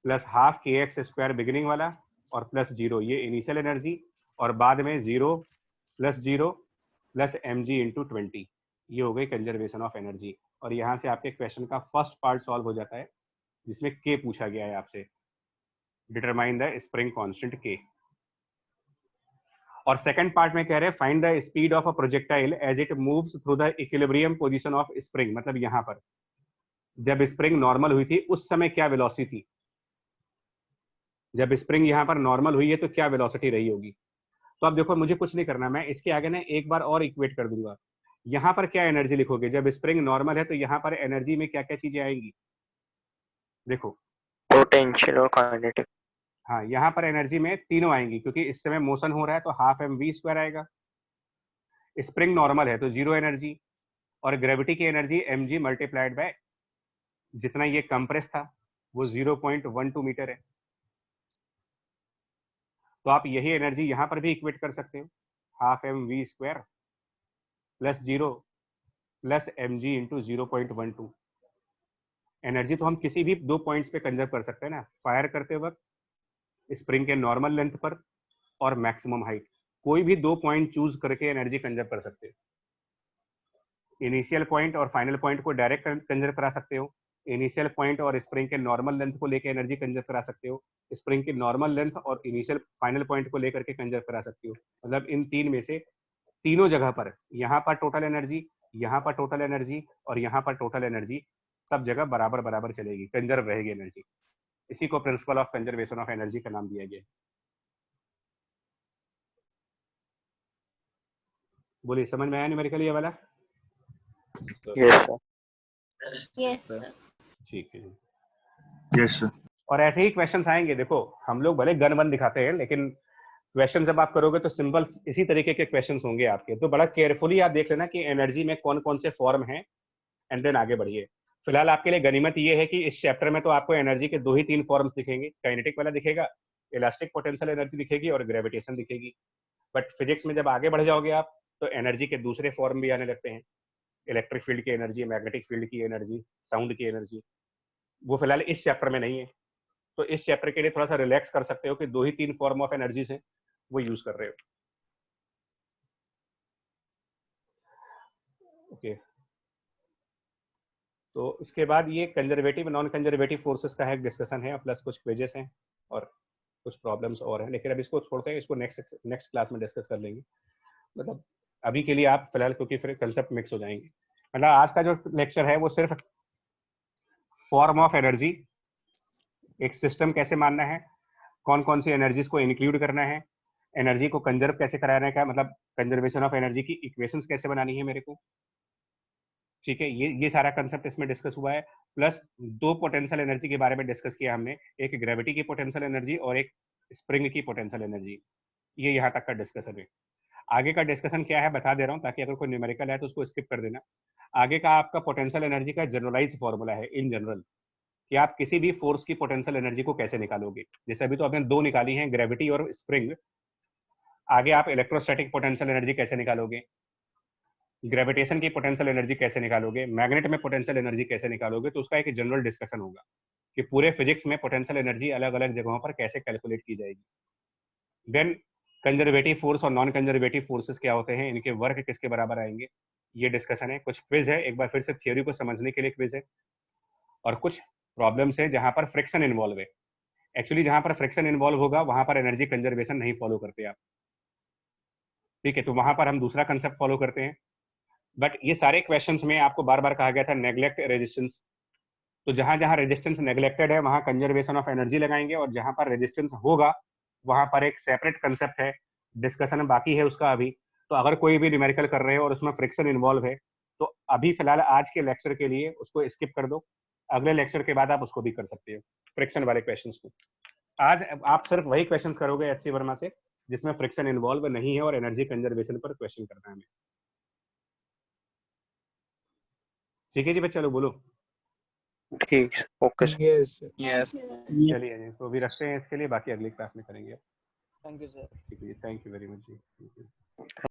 प्लस हाफ kx² बिगिनिंग वाला और प्लस 0 ये इनिशियल एनर्जी, और बाद में 0 प्लस mg इंटू 20, ये हो गई कंजर्वेशन ऑफ एनर्जी। और यहाँ से आपके क्वेश्चन का फर्स्ट पार्ट सॉल्व हो जाता है जिसमें k पूछा गया है आपसे, determine the spring constant k। और सेकंड पार्ट में कह रहे हैं find the speed of a projectile as it moves through the equilibrium position of spring, मतलब यहाँ पर जब स्प्रिंग नॉर्मल हुई थी उस समय क्या वेलोसिटी थी, जब स्प्रिंग यहाँ पर नॉर्मल हुई है तो क्या वेलोसिटी रही होगी। तो अब देखो मुझे कुछ नहीं करना, मैं इसके आगे ना एक बार और इक्वेट कर दूंगा। यहाँ पर क्या एनर्जी लिखोगे, जब स्प्रिंग नॉर्मल है तो यहाँ पर एनर्जी में क्या क्या चीजें आएंगी, देखो पोटेंशियल और काइनेटिक। हाँ यहाँ पर एनर्जी में तीनों आएंगी क्योंकि इस समय मोशन हो रहा है तो हाफ mv² आएगा, स्प्रिंग नॉर्मल है तो 0 एनर्जी, और ग्रेविटी की एनर्जी mg मल्टीप्लाइड बाय जितना ये कंप्रेस था वो 0.12 मीटर है। तो आप यही एनर्जी यहाँ पर भी इक्वेट कर सकते हो, half mv² plus 0 plus mg into 0.12। Energy तो हम किसी भी 2 पॉइंट्स पे कंजर्व कर सकते हैं ना, फायर करते वक्त, स्प्रिंग के नॉर्मल लेंथ पर और मैक्सिमम हाइट, कोई भी 2 पॉइंट चूज करके एनर्जी कंजर्व कर सकते हो। इनिशियल पॉइंट और फाइनल पॉइंट को डायरेक्ट कंजर्व करा सकते हो, इनिशियल पॉइंट और स्प्रिंग के नॉर्मल लेंथ को लेकर एनर्जी कंजर्व करा सकते हो, स्प्रिंग की नॉर्मल लेंथ और इनिशियल फाइनल पॉइंट को लेकर के कंजर्व करा सकते हो। मतलब इन तीन में से तीनों जगह पर, यहाँ पर टोटल एनर्जी, यहाँ पर टोटल एनर्जी और यहाँ पर टोटल एनर्जी, सब जगह बराबर बराबर चलेगी, कंजर्व रहेगी एनर्जी। इसी को principle of conservation of energy का नाम दिया गया। बोलिए, समझ में आया न्यूमेरिकल ये वाला? Yes sir. Yes sir. ठीक है। Yes sir. और ऐसे ही क्वेश्चंस आएंगे। देखो हम लोग भले गन वन दिखाते हैं, लेकिन क्वेश्चन जब आप करोगे तो सिंपल इसी तरीके के क्वेश्चंस होंगे आपके। तो बड़ा केयरफुली आप देख लेना कि एनर्जी में कौन कौन से फॉर्म हैं, एंड देन आगे बढ़िए। फिलहाल आपके लिए गनीमत ये है कि इस चैप्टर में तो आपको एनर्जी के 2 ही 3 फॉर्म्स दिखेंगे। काइनेटिक वाला दिखेगा, इलास्टिक पोटेंशियल एनर्जी दिखेगी और ग्रेविटेशन दिखेगी। बट फिजिक्स में जब आगे बढ़ जाओगे आप तो एनर्जी के दूसरे फॉर्म भी आने लगते हैं। इलेक्ट्रिक फील्ड की एनर्जी, मैग्नेटिक फील्ड की एनर्जी, साउंड की एनर्जी। वो फिलहाल इस चैप्टर में नहीं है, तो इस चैप्टर के लिए थोड़ा सा रिलैक्स कर सकते हो कि 2 ही 3 फॉर्म ऑफ एनर्जीज हैं, वो यूज कर रहे हो। ओके। तो इसके बाद ये कंजर्वेटिव नॉन कंजर्वेटिव फोर्सेस का है डिस्कशन है, प्लस कुछ क्विजेस हैं और कुछ प्रॉब्लम्स और हैं, लेकिन अब इसको छोड़ते हैं, इसको नेक्स्ट क्लास में डिस्कस कर लेंगे। मतलब अभी के लिए आप फिलहाल, क्योंकि फिर कंसेप्ट मिक्स हो जाएंगे। मतलब आज का जो लेक्चर है वो सिर्फ फॉर्म ऑफ एनर्जी, एक सिस्टम कैसे मानना है, कौन कौन सी एनर्जीज को इंक्लूड करना है, एनर्जी को कंजर्व कैसे कराने का, मतलब कंजर्वेशन ऑफ एनर्जी की इक्वेशंस कैसे बनानी है मेरे को। ठीक है, ये सारा कंसेप्ट इसमें डिस्कस हुआ है। प्लस 2 पोटेंशियल एनर्जी के बारे में डिस्कस किया हमने, एक ग्रेविटी की पोटेंशियल एनर्जी और एक स्प्रिंग की पोटेंशियल एनर्जी। ये यहाँ तक का डिस्कशन है। आगे का डिस्कशन क्या है बता दे रहा हूँ, ताकि अगर कोई न्यूमेरिकल है तो उसको स्किप कर देना। आगे का आपका पोटेंशियल एनर्जी का जनरलाइज फॉर्मूला है, इन जनरल, कि आप किसी भी फोर्स की पोटेंशियल एनर्जी को कैसे निकालोगे। जैसे अभी तो आपने 2 निकाली हैं, ग्रेविटी और स्प्रिंग। आगे आप इलेक्ट्रोस्टैटिक पोटेंशियल एनर्जी कैसे निकालोगे, ग्रेविटेशन की पोटेंशियल एनर्जी कैसे निकालोगे, मैग्नेट में पोटेंशियल एनर्जी कैसे निकालोगे। तो उसका एक जनरल डिस्कशन होगा कि पूरे फिजिक्स में पोटेंशियल एनर्जी अलग अलग जगहों पर कैसे कैलकुलेट की जाएगी। देन कंजर्वेटिव फोर्स और नॉन कंजर्वेटिव फोर्सेस क्या होते हैं, इनके वर्क किसके बराबर आएंगे, ये डिस्कशन है। कुछ क्विज है, एक बार फिर से थ्योरी को समझने के लिए क्विज है, और कुछ प्रॉब्लम्स है जहां पर फ्रिक्शन इन्वॉल्व है। एक्चुअली जहां पर फ्रिक्शन इन्वॉल्व होगा वहां पर एनर्जी कंजर्वेशन नहीं फॉलो करते आप। ठीक है, तो वहां पर हम दूसरा कंसेप्ट फॉलो करते हैं। बट ये सारे क्वेश्चंस में आपको बार बार कहा गया था नेग्लेक्ट रेजिस्टेंस। तो जहां जहां रेजिस्टेंस नेग्लेक्टेड है वहां कंजर्वेशन ऑफ एनर्जी लगाएंगे, और जहां पर रेजिस्टेंस होगा वहां पर एक सेपरेट कंसेप्ट है, डिस्कशन बाकी है उसका अभी। तो अगर कोई भी न्यूमेरिकल कर रहे हो और उसमें फ्रिक्शन इन्वॉल्व है तो अभी फिलहाल आज के लेक्चर के लिए उसको स्किप कर दो, अगले लेक्चर के बाद आप उसको भी कर सकते हो, फ्रिक्शन वाले क्वेश्चंस को। आज आप सिर्फ वही क्वेश्चंस करोगे एचसी वर्मा से जिसमें फ्रिक्शन इन्वॉल्व नहीं है और एनर्जी कंजर्वेशन पर क्वेश्चन करना है हमें। ठीक है जी बच्चे, चलो बोलो। ठीक, ओके सर। Yes yes. चलिए जी, तो अभी रखते हैं इसके लिए, बाकी अगली क्लास में करेंगे। Thank you sir. ठीक है जी, thank you very much ji.